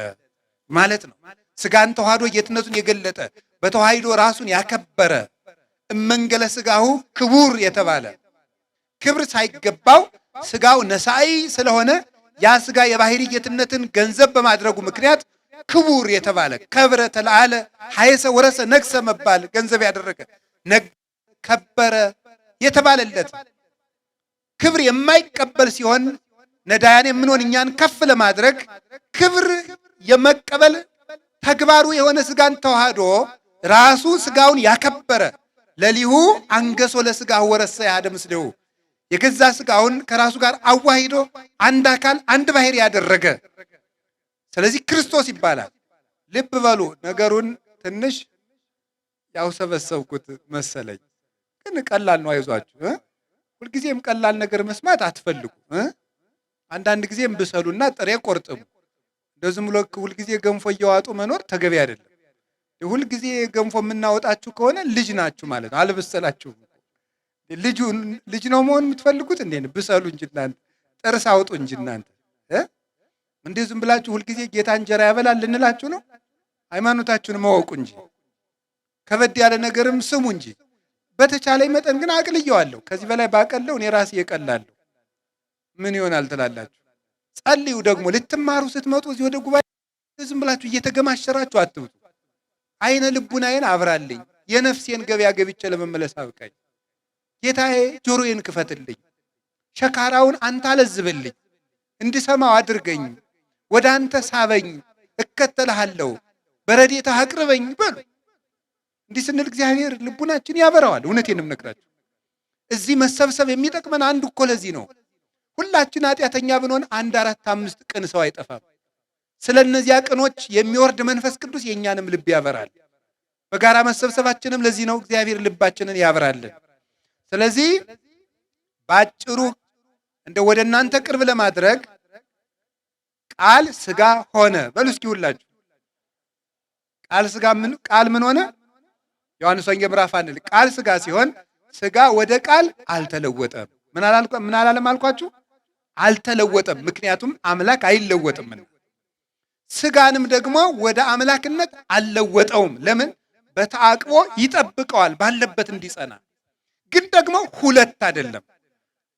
Speaker 1: ማለት ነው። ስጋን ተዋህዶ ጌትነቱን የገለጠ በተዋህዶ ራሱን ያከበረ እመንገለ ስጋሁ ክቡር የተባለ ክብር ሳይገባው ስጋው ነሳኢ ስለሆነ ያ ስጋ የባህሪ ጌትነትን ገንዘብ በማድረጉ ምክንያት ክቡር የተባለ ከብረ ተለዓለ ሐየሰ ወረሰ ነግሰ መባል ገንዘብ ያደረገ ከበረ የተባለለት ክብር የማይቀበል ሲሆን ነዳያን የምንሆን እኛን ከፍ ለማድረግ ክብር የመቀበል ተግባሩ የሆነ ስጋን ተዋህዶ ራሱ ስጋውን ያከበረ ለሊሁ አንገሶ ለስጋሁ ወረሰ ያደ ምስሌሁ የገዛ ስጋውን ከራሱ ጋር አዋሂዶ አንድ አካል አንድ ባህሪ ያደረገ ስለዚህ ክርስቶስ ይባላል። ልብ በሉ ነገሩን ትንሽ ያው ሰበሰብኩት መሰለኝ፣ ግን ቀላል ነው። አይዟችሁ ሁልጊዜም ቀላል ነገር መስማት አትፈልጉ። አንዳንድ ጊዜም ብሰሉና ጥሬ ቆርጥሙ። እንደዚህ ብሎ ሁልጊዜ ገንፎ እየዋጡ መኖር ተገቢ አይደለም። ሁልጊዜ ገንፎ የምናወጣችሁ ከሆነ ልጅ ናችሁ ማለት ነው። አልበሰላችሁም። ልጅ ነው መሆን የምትፈልጉት እንዴ? ብሰሉ እንጂ እናንተ ጥርስ አውጡ እንጂ እናንተ እንዴ ዝም ብላችሁ ሁልጊዜ ጌታ እንጀራ ያበላል ልንላችሁ ነው? ሃይማኖታችሁን ማወቁ እንጂ ከበድ ያለ ነገርም ስሙ እንጂ። በተቻለኝ መጠን ግን አቅልየዋለሁ። ከዚህ በላይ ባቀለው እኔ ራሴ እቀላለሁ። ምን ይሆናል ትላላችሁ? ጸልዩ። ደግሞ ልትማሩ ስትመጡ እዚህ ወደ ጉባኤ ዝም ብላችሁ እየተገማሸራችሁ አትብቱ። አይነ ልቡናዬን አብራልኝ፣ የነፍሴን ገበያ ገብቼ ለመመለስ አብቃኝ። ጌታዬ ጆሮዬን ክፈትልኝ፣ ሸካራውን አንተ አለዝብልኝ፣ እንድሰማው አድርገኝ፣ ወደ አንተ ሳበኝ፣ እከተልሃለሁ፣ በረድኤትህ አቅርበኝ በሉ። እንዲህ ስንል እግዚአብሔር ልቡናችን ያበራዋል። እውነቴን እነግራችሁ እዚህ መሰብሰብ የሚጠቅመን አንዱ እኮ ለዚህ ነው። ሁላችን ኃጢአተኛ ብንሆን 1 4 5 ቅን ሰው አይጠፋም። ስለነዚያ ቅኖች የሚወርድ መንፈስ ቅዱስ የኛንም ልብ ያበራል። በጋራ መሰብሰባችንም ለዚህ ነው። እግዚአብሔር ልባችንን ያበራልን። ስለዚህ ባጭሩ እንደ ወደ እናንተ ቅርብ ለማድረግ ቃል ስጋ ሆነ በሉ እስኪ ሁላችሁ። ቃል ምን ሆነ? ዮሐንስ ወንጌል ምዕራፍ 1 ቃል ስጋ ሲሆን ስጋ ወደ ቃል አልተለወጠም። ምን አላለም አልኳችሁ? አልተለወጠም። ምክንያቱም አምላክ አይለወጥም። ስጋንም ደግሞ ወደ አምላክነት አልለወጠውም። ለምን? በተአቅቦ ይጠብቀዋል ባለበት እንዲጸና። ግን ደግሞ ሁለት አይደለም።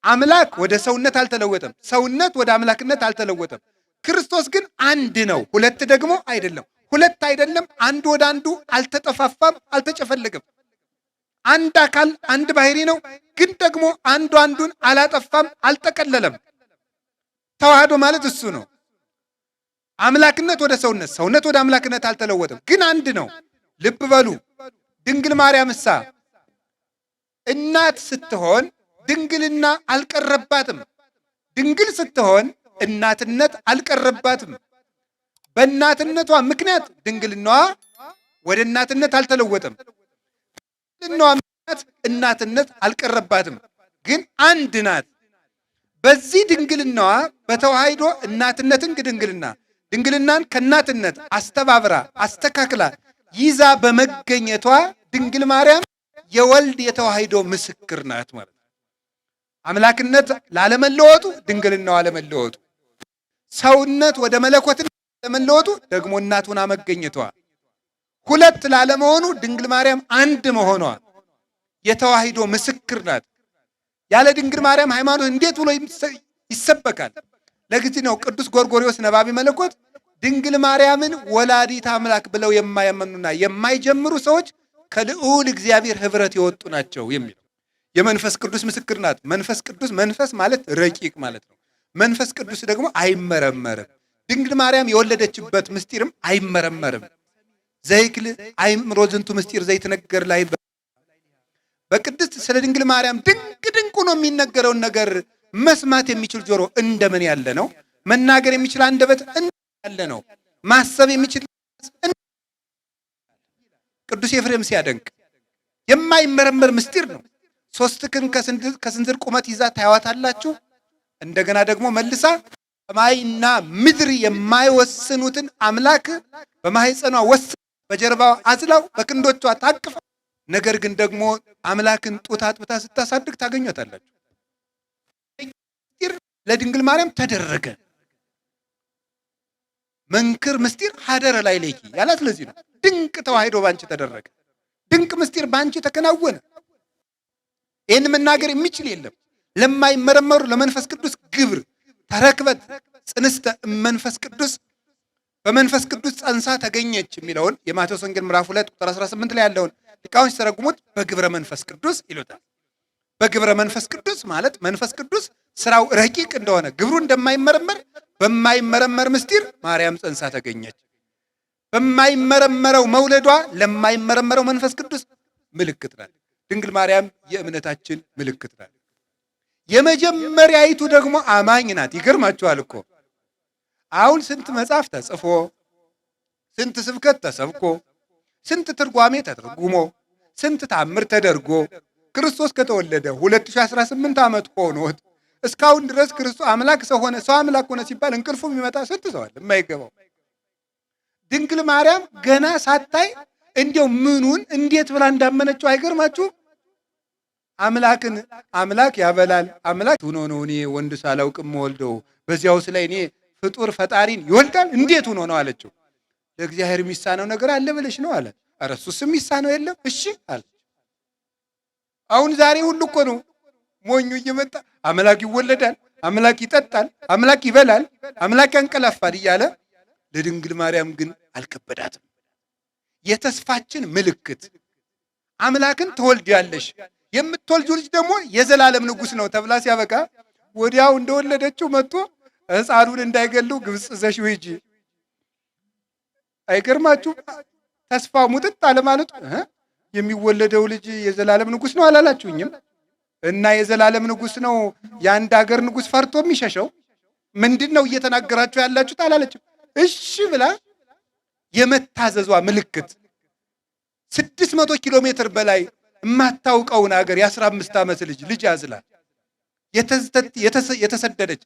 Speaker 1: አምላክ ወደ ሰውነት አልተለወጠም፣ ሰውነት ወደ አምላክነት አልተለወጠም። ክርስቶስ ግን አንድ ነው፣ ሁለት ደግሞ አይደለም። ሁለት አይደለም፣ አንዱ ወደ አንዱ አልተጠፋፋም፣ አልተጨፈለገም። አንድ አካል አንድ ባህሪ ነው። ግን ደግሞ አንዱ አንዱን አላጠፋም፣ አልጠቀለለም። ተዋህዶ ማለት እሱ ነው። አምላክነት ወደ ሰውነት፣ ሰውነት ወደ አምላክነት አልተለወጠም፣ ግን አንድ ነው። ልብ በሉ። ድንግል ማርያም እሳ እናት ስትሆን ድንግልና አልቀረባትም። ድንግል ስትሆን እናትነት አልቀረባትም። በእናትነቷ ምክንያት ድንግልናዋ ወደ እናትነት አልተለወጠም። ድንግልናዋ ምክንያት እናትነት አልቀረባትም፣ ግን አንድ ናት። በዚህ ድንግልናዋ በተዋህዶ እናትነትን ድንግልናን ከእናትነት አስተባብራ አስተካክላ ይዛ በመገኘቷ ድንግል ማርያም የወልድ የተዋህዶ ምስክር ናት ማለት ነው። አምላክነት ላለመለወጡ፣ ድንግልናዋ አለመለወጡ፣ ሰውነት ወደ መለኮትነት ለመለወጡ ደግሞ እናቱና መገኘቷ፣ ሁለት ላለመሆኑ ድንግል ማርያም አንድ መሆኗ የተዋህዶ ምስክር ናት። ያለ ድንግል ማርያም ሃይማኖት እንዴት ብሎ ይሰበካል? ለዚህ ነው ቅዱስ ጎርጎርዮስ ነባቢ መለኮት ድንግል ማርያምን ወላዲት አምላክ ብለው የማያመኑና የማይጀምሩ ሰዎች ከልዑል እግዚአብሔር ህብረት የወጡ ናቸው የሚለው። የመንፈስ ቅዱስ ምስክር ናት። መንፈስ ቅዱስ፣ መንፈስ ማለት ረቂቅ ማለት ነው። መንፈስ ቅዱስ ደግሞ አይመረመርም። ድንግል ማርያም የወለደችበት ምስጢርም አይመረመርም። ዘይክል አይምሮ ዝንቱ ምስጢር ዘይትነገር ላይ በቅድስት ስለ ድንግል ማርያም ድንቅ ነው የሚነገረውን ነገር መስማት የሚችል ጆሮ እንደምን ያለ ነው? መናገር የሚችል አንደበት ያለ ነው? ማሰብ የሚችል ቅዱስ ኤፍሬም ሲያደንቅ የማይመረመር ምስጢር ነው። 3 ክንድ ከስንዝር ቁመት ይዛ ታያዋታላችሁ። እንደገና ደግሞ መልሳ ሰማይና ምድር የማይወስኑትን አምላክ በማህፀኗ ወስና በጀርባዋ አዝላው በክንዶቿ ታቅፋ፣ ነገር ግን ደግሞ አምላክን ጡት አጥብታ ስታሳድግ ታገኙታላችሁ። ለድንግል ማርያም ተደረገ። መንክር ምስጢር ሀደረ ላይ ሌኪ ያላት ለዚህ ነው። ድንቅ ተዋሂዶ ባንቺ ተደረገ፣ ድንቅ ምስጢር ባንቺ ተከናወነ። ይህን መናገር የሚችል የለም። ለማይመረመሩ ለመንፈስ ቅዱስ ግብር ተረክበት ጽንስተ መንፈስ ቅዱስ በመንፈስ ቅዱስ ጸንሳ ተገኘች የሚለውን የማቴዎስ ወንጌል ምዕራፍ 2 ቁጥር 18 ላይ ያለውን ሊቃውንት ሲተረጉሙት በግብረ መንፈስ ቅዱስ ይሉታል። በግብረ መንፈስ ቅዱስ ማለት መንፈስ ቅዱስ ስራው ረቂቅ እንደሆነ ግብሩ እንደማይመረመር በማይመረመር ምስጢር ማርያም ጸንሳ ተገኘች። በማይመረመረው መውለዷ ለማይመረመረው መንፈስ ቅዱስ ምልክት ናት። ድንግል ማርያም የእምነታችን ምልክት ናት። የመጀመሪያይቱ ደግሞ አማኝ ናት። ይገርማችኋል እኮ አሁን ስንት መጽሐፍ ተጽፎ ስንት ስብከት ተሰብኮ ስንት ትርጓሜ ተተርጉሞ ስንት ታምር ተደርጎ ክርስቶስ ከተወለደ 2018 ዓመት ሆኖት እስካሁን ድረስ ክርስቶስ አምላክ ሰው ሆነ፣ ሰው አምላክ ሆነ ሲባል እንቅልፉ የሚመጣ ስንት ሰው አለ የማይገባው። ድንግል ማርያም ገና ሳታይ እንዲያው ምኑን እንዴት ብላ እንዳመነችው አይገርማችሁ? አምላክን አምላክ ያበላል አምላክ ሆኖ ነው እኔ ወንድ ሳላውቅም ወልደው በዚያውስ ላይ እኔ ፍጡር ፈጣሪን ይወልዳል እንዴት ሆኖ ነው አለችው። ለእግዚአብሔር የሚሳነው ነገር አለ ብለሽ ነው አለ። ኧረ እሱስ የሚሳነው የለም እሺ አለ። አሁን ዛሬ ሁሉ እኮ ነው ሞኙ እየመጣ አምላክ ይወለዳል፣ አምላክ ይጠጣል፣ አምላክ ይበላል፣ አምላክ ያንቀላፋል እያለ ለድንግል ማርያም ግን አልከበዳትም። የተስፋችን ምልክት አምላክን ትወልጃለሽ፣ የምትወልጂው ልጅ ደግሞ የዘላለም ንጉሥ ነው ተብላ ሲያበቃ ወዲያው እንደወለደችው መጥቶ ሕፃኑን እንዳይገሉ ግብፅ ዘሽው ሂጂ። አይገርማችሁ? ተስፋ ሙጥጥ አለማለቱ የሚወለደው ልጅ የዘላለም ንጉሥ ነው አላላችሁኝም? እና የዘላለም ንጉሥ ነው የአንድ ሀገር ንጉሥ ፈርቶ የሚሸሸው ምንድን ነው እየተናገራችሁ ያላችሁት አላለችም። እሺ ብላ የመታዘዟ ምልክት 600 ኪሎ ሜትር በላይ የማታውቀውን ሀገር የ15 ዓመት ልጅ ያዝላ የተሰደደች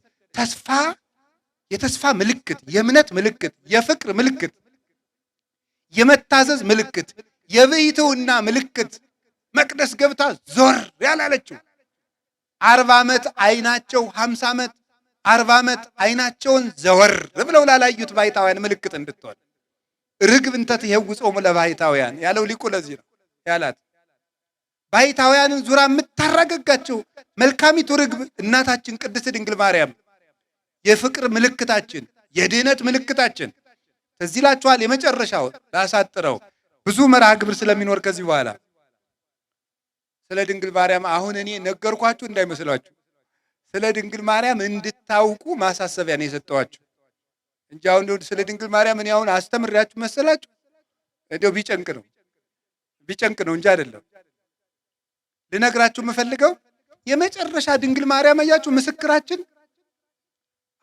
Speaker 1: የተስፋ ምልክት፣ የእምነት ምልክት፣ የፍቅር ምልክት፣ የመታዘዝ ምልክት፣ የብሕትውና ምልክት መቅደስ ገብታ ዞር ያላለችው 40 ዓመት አይናቸው 50 ዓመት 40 ዓመት አይናቸውን ዘወር ብለው ላላዩት ባሕታውያን ምልክት እንድትሆን ርግብ እንተ ትኄውፆሙ ለባሕታውያን ያለው ሊቁ ለዚህ ነው ያላት። ባሕታውያንን ዙራ የምታረጋጋቸው መልካሚቱ ርግብ እናታችን ቅድስት ድንግል ማርያም የፍቅር ምልክታችን፣ የድኅነት ምልክታችን። ትዝ ይላችኋል። የመጨረሻው ላሳጥረው ብዙ መርሃ ግብር ስለሚኖር ከዚህ በኋላ ስለ ድንግል ማርያም አሁን እኔ ነገርኳችሁ እንዳይመስላችሁ። ስለ ድንግል ማርያም እንድታውቁ ማሳሰቢያ ነው የሰጠኋችሁ እንጂ አሁን ስለ ድንግል ማርያም እኔ አሁን አስተምሬያችሁ መሰላችሁ? እንደው ቢጨንቅ ነው እንጂ አይደለም። ልነግራችሁ የምፈልገው የመጨረሻ ድንግል ማርያም አያችሁ ምስክራችን።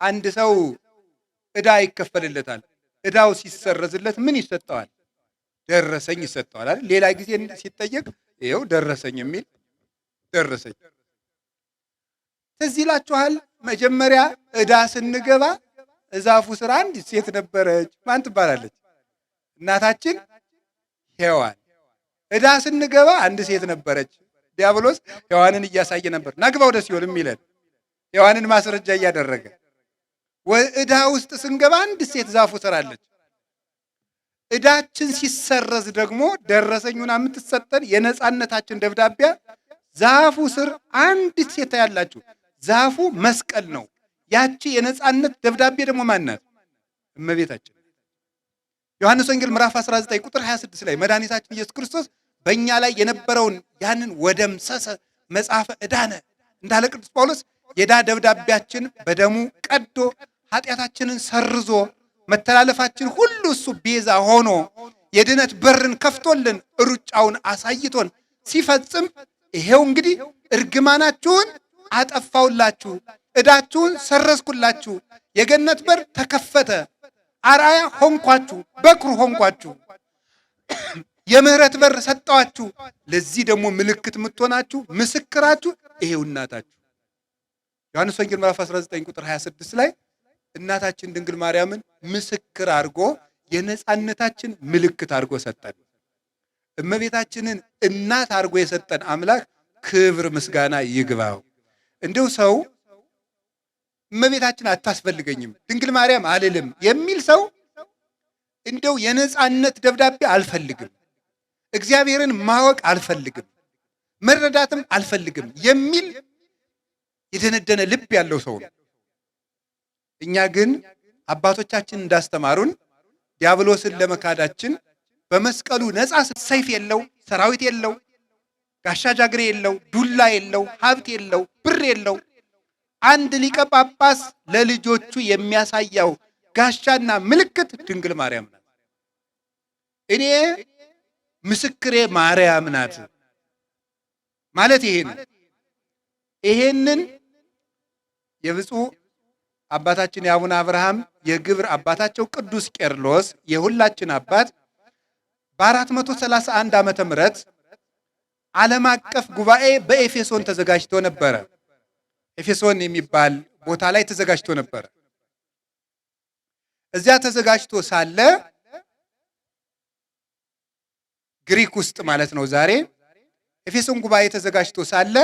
Speaker 1: አንድ ሰው ዕዳ ይከፈልለታል። ዕዳው ሲሰረዝለት ምን ይሰጠዋል? ደረሰኝ ይሰጠዋል አይደል? ሌላ ጊዜ ሲጠየቅ ይኸው ደረሰኝ የሚል ደረሰኝ። ትዝ ይላችኋል? መጀመሪያ ዕዳ ስንገባ እዛፉ ስር አንዲት ሴት ነበረች። ማን ትባላለች? እናታችን ሔዋን። ዕዳ ስንገባ አንድ ሴት ነበረች። ዲያብሎስ ሔዋንን እያሳየ ነበር ናግባ ወደ ሲኦል የሚለን ሔዋንን ማስረጃ እያደረገ። ዕዳ ውስጥ ስንገባ አንድ ሴት ዛፉ ስር አለች። ዕዳችን ሲሰረዝ ደግሞ ደረሰኙና የምትሰጠን የነፃነታችን ደብዳቤ ዛፉ ስር አንዲት ሴት ያላችሁ። ዛፉ መስቀል ነው። ያቺ የነፃነት ደብዳቤ ደግሞ ማናት? እመቤታችን። ዮሐንስ ወንጌል ምዕራፍ 19 ቁጥር 26 ላይ መድኃኒታችን ኢየሱስ ክርስቶስ በእኛ ላይ የነበረውን ያንን ወደምሰሰ መጽሐፈ ዕዳነ እንዳለ ቅዱስ ጳውሎስ የዕዳ ደብዳቤያችን በደሙ ቀዶ ኃጢአታችንን ሰርዞ መተላለፋችን ሁሉ እሱ ቤዛ ሆኖ የድነት በርን ከፍቶልን ሩጫውን አሳይቶን ሲፈጽም ይሄው እንግዲህ እርግማናችሁን አጠፋውላችሁ፣ ዕዳችሁን ሰረዝኩላችሁ፣ የገነት በር ተከፈተ፣ አርአያ ሆንኳችሁ፣ በኩር ሆንኳችሁ፣ የምህረት በር ሰጠዋችሁ። ለዚህ ደግሞ ምልክት የምትሆናችሁ ምስክራችሁ ይሄው እናታችሁ። ዮሐንስ ወንጌል ምዕራፍ 19 ቁጥር 26 ላይ እናታችን ድንግል ማርያምን ምስክር አድርጎ የነፃነታችን ምልክት አድርጎ ሰጠን። እመቤታችንን እናት አድርጎ የሰጠን አምላክ ክብር ምስጋና ይግባው። እንዲሁ ሰው እመቤታችን አታስፈልገኝም ድንግል ማርያም አልልም የሚል ሰው እንደው የነጻነት ደብዳቤ አልፈልግም፣ እግዚአብሔርን ማወቅ አልፈልግም፣ መረዳትም አልፈልግም የሚል የደነደነ ልብ ያለው ሰው ነው። እኛ ግን አባቶቻችን እንዳስተማሩን ዲያብሎስን ለመካዳችን በመስቀሉ ነፃ ሰይፍ የለው፣ ሰራዊት የለው፣ ጋሻ ጃግሬ የለው፣ ዱላ የለው፣ ሀብት የለው፣ ብር የለው። አንድ ሊቀ ጳጳስ ለልጆቹ የሚያሳየው ጋሻና ምልክት ድንግል ማርያም ናት። እኔ ምስክሬ ማርያም ናት ማለት ይሄ ነው። ይሄንን የብፁዕ አባታችን የአቡነ አብርሃም የግብር አባታቸው ቅዱስ ቄርሎስ የሁላችን አባት በ431 ዓመተ ምህረት ዓለም አቀፍ ጉባኤ በኤፌሶን ተዘጋጅቶ ነበረ። ኤፌሶን የሚባል ቦታ ላይ ተዘጋጅቶ ነበረ። እዚያ ተዘጋጅቶ ሳለ ግሪክ ውስጥ ማለት ነው ዛሬ ኤፌሶን ጉባኤ ተዘጋጅቶ ሳለ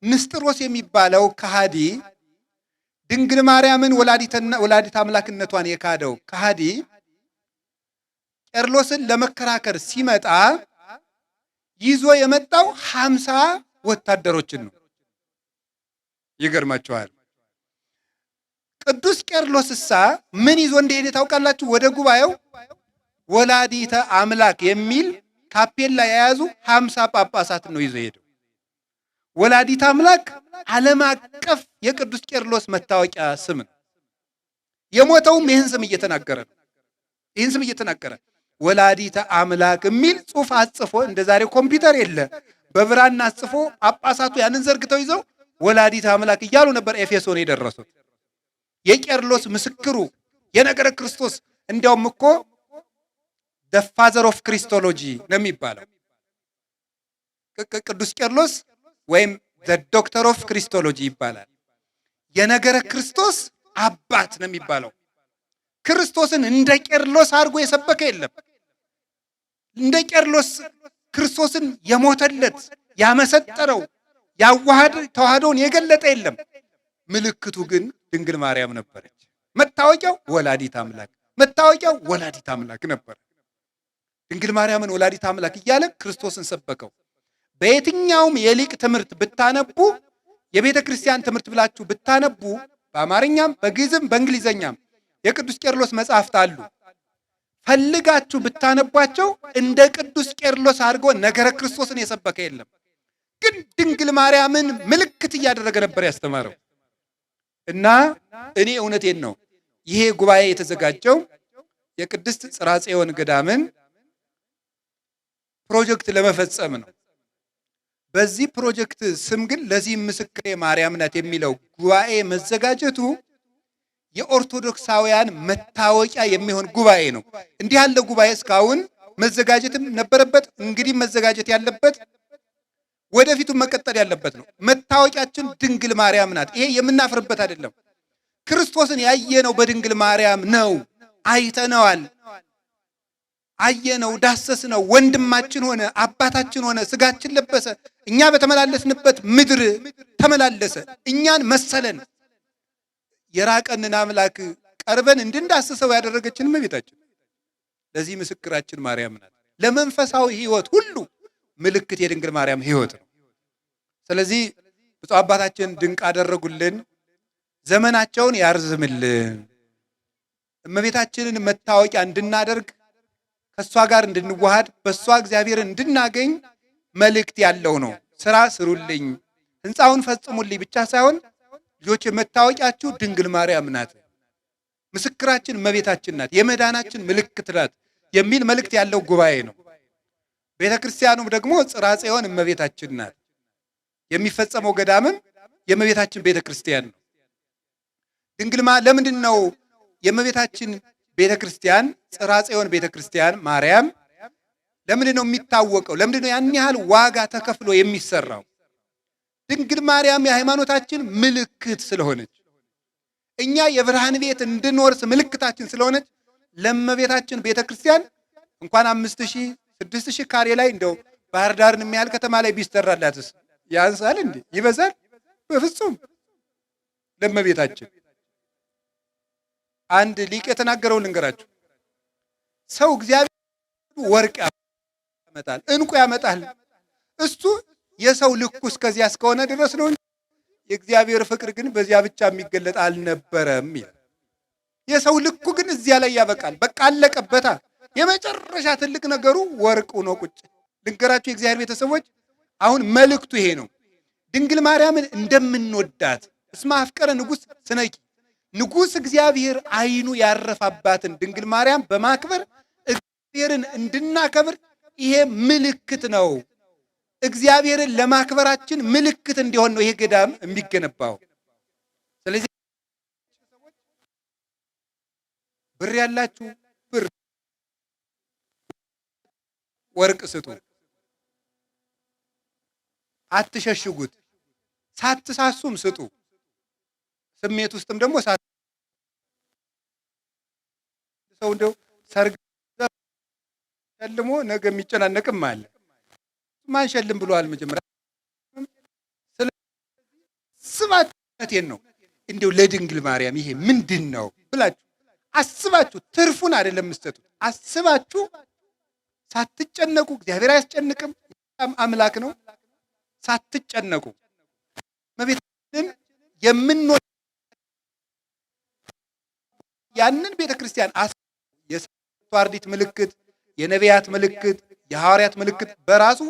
Speaker 1: ንስጥሮስ የሚባለው ከሃዲ ድንግል ማርያምን ወላዲተ አምላክነቷን የካደው ከሃዲ ቄርሎስን ለመከራከር ሲመጣ ይዞ የመጣው 50 ወታደሮችን ነው። ይገርማችኋል። ቅዱስ ቄርሎስሳ ምን ይዞ እንደሄደ ታውቃላችሁ? ወደ ጉባኤው ወላዲተ አምላክ የሚል ካፔላ የያዙ 50 ጳጳሳት ነው ይዞ ሄደው። ወላዲተ አምላክ ዓለም አቀፍ የቅዱስ ቄርሎስ መታወቂያ ስም ነው። የሞተውም ይህን ስም እየተናገረ ነው። ይህን ስም እየተናገረ ወላዲተ አምላክ የሚል ጽሑፍ አጽፎ፣ እንደ ዛሬ ኮምፒውተር የለ፣ በብራና አጽፎ ጳጳሳቱ ያንን ዘርግተው ይዘው ወላዲተ አምላክ እያሉ ነበር ኤፌሶን የደረሱት። የቄርሎስ ምስክሩ የነገረ ክርስቶስ እንዲያውም እኮ the father of Christology ነው የሚባለው። ቅዱስ ቄርሎስ ወይም the doctor of Christology ይባላል። የነገረ ክርስቶስ አባት ነው የሚባለው። ክርስቶስን እንደ ቄርሎስ አድርጎ የሰበከ የለም። እንደ ቄርሎስ ክርስቶስን የሞተለት ያመሰጠረው ተዋህዶውን የገለጠ የለም። ምልክቱ ግን ድንግል ማርያም ነበረች። መታወቂያው ወላዲተ አምላክ፣ መታወቂያው ወላዲተ አምላክ ነበር። ድንግል ማርያምን ወላዲተ አምላክ እያለ ክርስቶስን ሰበከው። በየትኛውም የሊቅ ትምህርት ብታነቡ፣ የቤተ ክርስቲያን ትምህርት ብላችሁ ብታነቡ፣ በአማርኛም በግዕዝም በእንግሊዘኛም የቅዱስ ቄርሎስ መጽሐፍት አሉ። ፈልጋችሁ ብታነቧቸው እንደ ቅዱስ ቄርሎስ አድርጎ ነገረ ክርስቶስን የሰበከ የለም። ግን ድንግል ማርያምን ምልክት እያደረገ ነበር ያስተማረው። እና እኔ እውነቴን ነው፣ ይሄ ጉባኤ የተዘጋጀው የቅድስት ጽርሐ ጽዮን ገዳምን ፕሮጀክት ለመፈጸም ነው። በዚህ ፕሮጀክት ስም ግን ለዚህ ምስክሬ ማርያም ናት የሚለው ጉባኤ መዘጋጀቱ የኦርቶዶክሳውያን መታወቂያ የሚሆን ጉባኤ ነው። እንዲህ ያለ ጉባኤ እስካሁን መዘጋጀትም ነበረበት። እንግዲህ መዘጋጀት ያለበት ወደፊቱም መቀጠል ያለበት ነው። መታወቂያችን ድንግል ማርያም ናት። ይሄ የምናፍርበት አይደለም። ክርስቶስን ያየነው በድንግል ማርያም ነው። አይተነዋል፣ አየነው፣ ዳሰስነው። ወንድማችን ሆነ፣ አባታችን ሆነ፣ ስጋችን ለበሰ። እኛ በተመላለስንበት ምድር ተመላለሰ፣ እኛን መሰለን። የራቀንን አምላክ ቀርበን እንድንዳስሰው ያደረገችን እመቤታችን። ለዚህ ምስክራችን ማርያም ናት። ለመንፈሳዊ ሕይወት ሁሉ ምልክት የድንግል ማርያም ሕይወት ነው። ስለዚህ ብፁዕ አባታችን ድንቅ አደረጉልን። ዘመናቸውን ያርዝምልን። እመቤታችንን መታወቂያ እንድናደርግ፣ ከእሷ ጋር እንድንዋሃድ፣ በእሷ እግዚአብሔርን እንድናገኝ መልእክት ያለው ነው። ስራ ስሩልኝ፣ ህንፃውን ፈጽሙልኝ ብቻ ሳይሆን ልጆች መታወቂያችሁ ድንግል ማርያም ናት፣ ምስክራችን እመቤታችን ናት፣ የመዳናችን ምልክት ናት የሚል መልእክት ያለው ጉባኤ ነው። ቤተ ክርስቲያኑም ደግሞ ጽርሐ ጽዮን እመቤታችን ናት። የሚፈጸመው ገዳምም የእመቤታችን ቤተ ክርስቲያን ነው። ድንግል ለምንድን ነው የእመቤታችን ቤተ ክርስቲያን ጽርሐ ጽዮን ቤተ ክርስቲያን ማርያም ለምንድን ነው የሚታወቀው? ለምንድን ነው ያን ያህል ዋጋ ተከፍሎ የሚሰራው? ድንግል ማርያም የሃይማኖታችን ምልክት ስለሆነች፣ እኛ የብርሃን ቤት እንድንወርስ ምልክታችን ስለሆነች ለእመቤታችን ቤተ ክርስቲያን እንኳን 5000 6000 ካሬ ላይ እንደው ባህር ዳርን የሚያህል ከተማ ላይ ቢሰራላትስ ያንሳል እንዴ? ይበዛል? በፍጹም። ለእመቤታችን አንድ ሊቅ የተናገረው ልንገራችሁ። ሰው እግዚአብሔር ወርቅ ያመጣል፣ እንቁ ያመጣል። እሱ የሰው ልኩ እስከዚያ እስከሆነ ድረስ ነው። የእግዚአብሔር ፍቅር ግን በዚያ ብቻ የሚገለጥ አልነበረም ይላል። የሰው ልኩ ግን እዚያ ላይ ያበቃል። በቃ አለቀበታ። የመጨረሻ ትልቅ ነገሩ ወርቅ ሆኖ ቁጭ። ልንገራችሁ የእግዚአብሔር ቤተሰቦች፣ አሁን መልእክቱ ይሄ ነው። ድንግል ማርያምን እንደምንወዳት እስመ አፍቀረ ንጉሥ ስነኪ፣ ንጉሥ እግዚአብሔር ዓይኑ ያረፋባትን ድንግል ማርያም በማክበር እግዚአብሔርን እንድናከብር ይሄ ምልክት ነው። እግዚአብሔርን ለማክበራችን ምልክት እንዲሆን ነው ይሄ ገዳም የሚገነባው። ስለዚህ ብር ያላችሁ ብር፣ ወርቅ ስጡ፣ አትሸሽጉት። ሳትሳሱም ስጡ። ስሜት ውስጥም ደግሞ ሰው እንደው ሰርግ ሸልሞ ነገ የሚጨናነቅም አለ። ማን ሸልም ብሏል? መጀመሪያ ስባቴን ነው እንደው ለድንግል ማርያም ይሄ ምንድን ነው ብላችሁ አስባችሁ፣ ትርፉን አይደለም የምትሰጡት። አስባችሁ ሳትጨነቁ፣ እግዚአብሔር አያስጨንቅም፣ አምላክ ነው። ሳትጨነቁ እመቤታችንን የምንወድ ያንን ቤተ ክርስቲያን የሰዋርዲት ምልክት፣ የነቢያት ምልክት፣ የሐዋርያት ምልክት በራሱ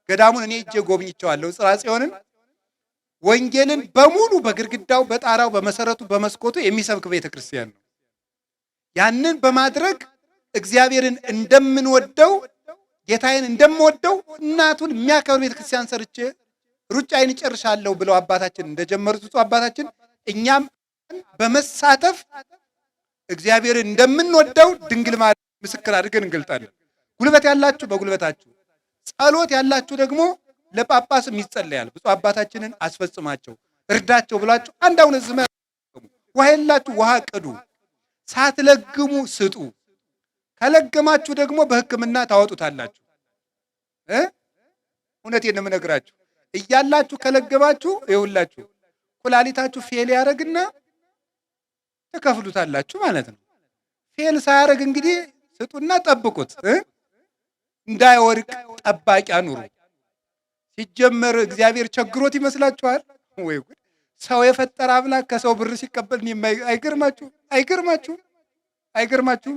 Speaker 1: ገዳሙን እኔ እጄ ጎብኝቸዋለሁ። ጽርሐ ጽዮንን ወንጌልን በሙሉ በግድግዳው፣ በጣራው፣ በመሰረቱ፣ በመስኮቱ የሚሰብክ ቤተ ክርስቲያን ነው። ያንን በማድረግ እግዚአብሔርን እንደምንወደው ጌታዬን እንደምወደው እናቱን የሚያከብር ቤተ ክርስቲያን ሰርቼ ሩጫዬን እጨርሻለሁ ብለው አባታችን እንደጀመሩት ብፁዕ አባታችን እኛም በመሳተፍ እግዚአብሔርን እንደምንወደው ድንግል ማርያም ምስክር አድርገን እንገልጣለን። ጉልበት ያላችሁ በጉልበታችሁ፣ ጸሎት ያላችሁ ደግሞ ለጳጳስም ይጸለያል። ብፁዕ አባታችንን አስፈጽማቸው፣ እርዳቸው ብላችሁ አንድ አሁን ዝመ ውሃ የላችሁ ውሃ ቅዱ፣ ሳትለግሙ ስጡ። ከለገማችሁ ደግሞ በሕክምና ታወጡታላችሁ። እውነቴን ነው የምነግራችሁ። እያላችሁ ከለገማችሁ ይኸውላችሁ ኩላሊታችሁ ፌል ያደርግና ተከፍሉታላችሁ ማለት ነው። ፌል ሳያደርግ እንግዲህ ስጡና ጠብቁት። እንዳይወድቅ ጠባቂ አኑሩ። ሲጀመር እግዚአብሔር ቸግሮት ይመስላችኋል ወይ? ጉድ! ሰው የፈጠረ አምላክ ከሰው ብር ሲቀበል አይገርማችሁ? አይገርማችሁ? አይገርማችሁ?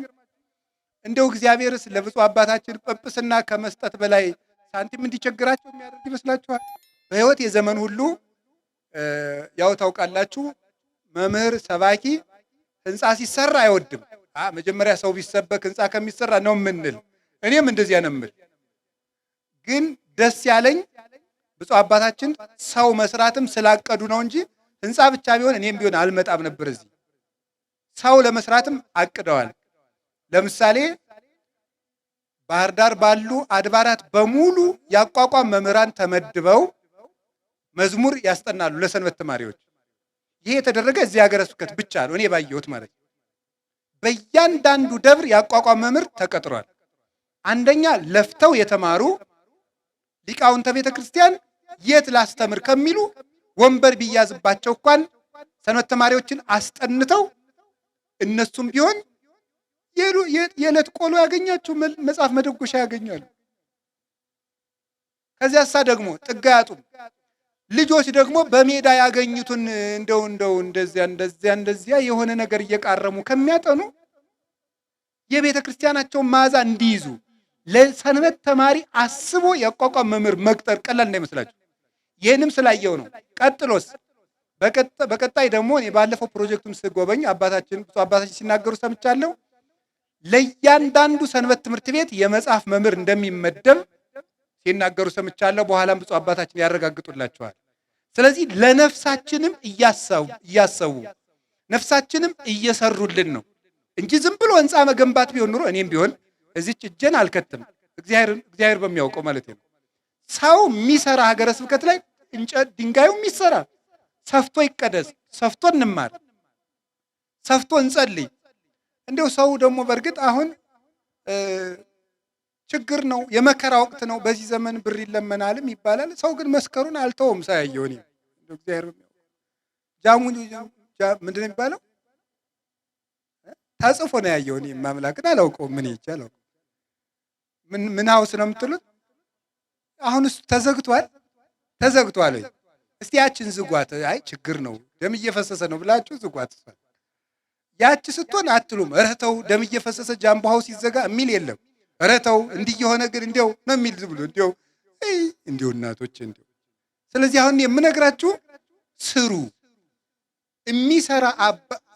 Speaker 1: እንደው እግዚአብሔርስ ለብፁዕ አባታችን ጵጵስና ከመስጠት በላይ ሳንቲም እንዲቸግራቸው የሚያደርግ ይመስላችኋል? በሕይወት የዘመን ሁሉ ያው ታውቃላችሁ፣ መምህር ሰባኪ ህንፃ ሲሰራ አይወድም። መጀመሪያ ሰው ቢሰበክ ህንፃ ከሚሰራ ነው የምንል። እኔም እንደዚያ ነው የምል። ግን ደስ ያለኝ ብፁዕ አባታችን ሰው መስራትም ስላቀዱ ነው እንጂ ህንፃ ብቻ ቢሆን እኔም ቢሆን አልመጣም ነበር እዚህ። ሰው ለመስራትም አቅደዋል። ለምሳሌ ባህር ዳር ባሉ አድባራት በሙሉ ያቋቋም መምህራን ተመድበው መዝሙር ያስጠናሉ ለሰንበት ተማሪዎች። ይሄ የተደረገ እዚህ ሀገረ ስብከት ብቻ ነው እኔ ባየሁት ማለት ነው። በእያንዳንዱ ደብር ያቋቋም መምህር ተቀጥሯል። አንደኛ ለፍተው የተማሩ ሊቃውንተ ቤተ ክርስቲያን የት ላስተምር ከሚሉ ወንበር ቢያዝባቸው እንኳን ሰንበት ተማሪዎችን አስጠንተው እነሱም ቢሆን የዕለት ቆሎ ያገኛቸው መጽሐፍ መደጎሻ ያገኛሉ። ከዚያሳ ደግሞ ጥጋ ያጡም ልጆች ደግሞ በሜዳ ያገኙትን እንደው እንደዚያ የሆነ ነገር እየቃረሙ ከሚያጠኑ የቤተ ክርስቲያናቸውን መዓዛ እንዲይዙ ለሰንበት ተማሪ አስቦ ያቋቋም መምህር መቅጠር ቀላል እንዳይመስላችሁ። ይህንም ስላየው ነው። ቀጥሎስ በቀጣይ ደግሞ እኔ ባለፈው ፕሮጀክቱን ስጎበኝ አባታችን ሲናገሩ ሰምቻለሁ። ለእያንዳንዱ ሰንበት ትምህርት ቤት የመጽሐፍ መምህር እንደሚመደብ ሲናገሩ ሰምቻለሁ። በኋላም ብፁዕ አባታችን ያረጋግጡላቸዋል። ስለዚህ ለነፍሳችንም እያሰቡ ነፍሳችንም እየሰሩልን ነው እንጂ ዝም ብሎ ህንፃ መገንባት ቢሆን ኑሮ እኔም ቢሆን እዚች እጄን አልከትም። እግዚአብሔር በሚያውቀው ማለት ነው። ሰው የሚሰራ ሀገረ ስብከት ላይ እንጨት ድንጋዩ የሚሰራ ሰፍቶ ይቀደስ፣ ሰፍቶ እንማር፣ ሰፍቶ እንጸልይ። እንደው ሰው ደግሞ በእርግጥ አሁን ችግር ነው፣ የመከራ ወቅት ነው። በዚህ ዘመን ብር ይለመናልም ይባላል። ሰው ግን መስከሩን አልተውም። ሳያየው እኔ እግዚአብሔር ጃሙ ምንድን ነው የሚባለው? ተጽፎ ነው ያየው። እኔ ማምላክን አላውቀውም። ምን ይቻላል? ምን ሀውስ ነው የምትሉት? አሁንስ ተዘግቷል ወይ? እስቲ ያችን ዝጓት። አይ ችግር ነው ደም እየፈሰሰ ነው ብላችሁ ዝጓት። ያች ስትሆን አትሉም። ኧረ ተው ደም እየፈሰሰ ጃምቦ ሀውስ ይዘጋ የሚል የለም። ኧረ ተው እንዲህ የሆነ ግን እንዲያው ነው የሚል ዝም ብሎ እንዲያው እናቶች እንዲያው። ስለዚህ አሁን የምነግራችሁ ስሩ። የሚሰራ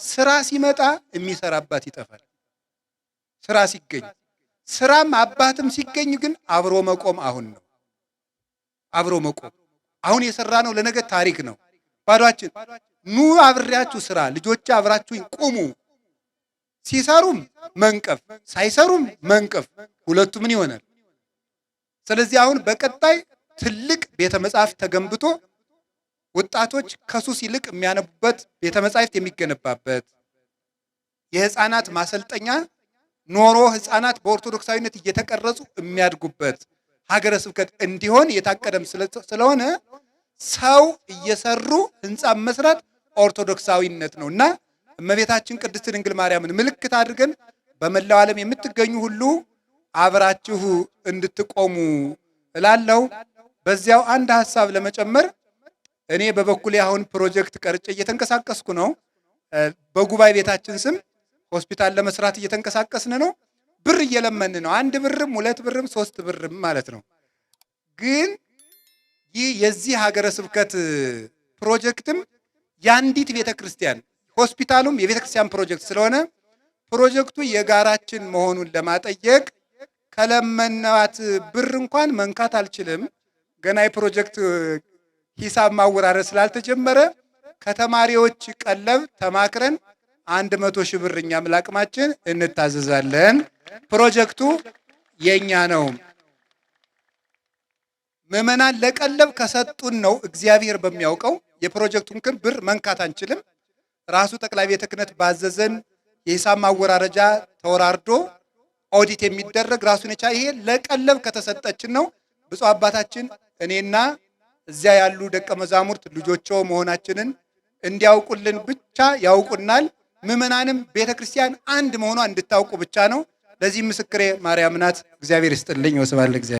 Speaker 1: ስራ ሲመጣ የሚሰራ አባት ይጠፋል። ስራ ሲገኝ ስራም አባትም ሲገኝ ግን አብሮ መቆም አሁን ነው። አብሮ መቆም አሁን የሰራ ነው ለነገ ታሪክ ነው። ባዷችን ኑ አብሬያችሁ ስራ፣ ልጆች አብራችሁኝ ቁሙ። ሲሰሩም መንቀፍ ሳይሰሩም መንቀፍ፣ ሁለቱ ምን ይሆናል? ስለዚህ አሁን በቀጣይ ትልቅ ቤተ መጻሕፍት ተገንብቶ ወጣቶች ከሱስ ይልቅ የሚያነቡበት ቤተ መጻሕፍት የሚገነባበት የህፃናት ማሰልጠኛ ኖሮ ህፃናት በኦርቶዶክሳዊነት እየተቀረጹ የሚያድጉበት ሀገረ ስብከት እንዲሆን የታቀደም ስለሆነ ሰው እየሰሩ ህንፃ መስራት ኦርቶዶክሳዊነት ነውና እመቤታችን ቅድስት ድንግል ማርያምን ምልክት አድርገን በመላው ዓለም የምትገኙ ሁሉ አብራችሁ እንድትቆሙ እላለሁ። በዚያው አንድ ሐሳብ ለመጨመር እኔ በበኩሌ አሁን ፕሮጀክት ቀርጬ እየተንቀሳቀስኩ ነው። በጉባኤ ቤታችን ስም ሆስፒታል ለመስራት እየተንቀሳቀስን ነው። ብር እየለመን ነው። 1 ብርም 2 ብርም 3 ብርም ማለት ነው። ግን ይህ የዚህ ሀገረ ስብከት ፕሮጀክትም የአንዲት ቤተክርስቲያን ሆስፒታሉም የቤተክርስቲያን ፕሮጀክት ስለሆነ ፕሮጀክቱ የጋራችን መሆኑን ለማጠየቅ ከለመናት ብር እንኳን መንካት አልችልም። ገና የፕሮጀክት ሂሳብ ማወራረድ ስላልተጀመረ ከተማሪዎች ቀለብ ተማክረን 100 ሺህ ብር እኛም ላቅማችን እንታዘዛለን። ፕሮጀክቱ የኛ ነው። ምዕመናን ለቀለብ ከሰጡን ነው እግዚአብሔር በሚያውቀው። የፕሮጀክቱን ግን ብር መንካት አንችልም። ራሱ ጠቅላይ ቤተ ክህነት ባዘዘን የሂሳብ ማወራረጃ ተወራርዶ ኦዲት የሚደረግ ራሱን የቻለ ይሄ ለቀለብ ከተሰጠችን ነው። ብፁዕ አባታችን እኔና እዚያ ያሉ ደቀ መዛሙርት ልጆቸው መሆናችንን እንዲያውቁልን ብቻ ያውቁናል። ምዕመናንም ቤተ ክርስቲያን አንድ መሆኗ እንድታውቁ ብቻ ነው። ለዚህ ምስክሬ ማርያም ናት። እግዚአብሔር ይስጥልኝ። ወስብሐት ለእግዚአብሔር።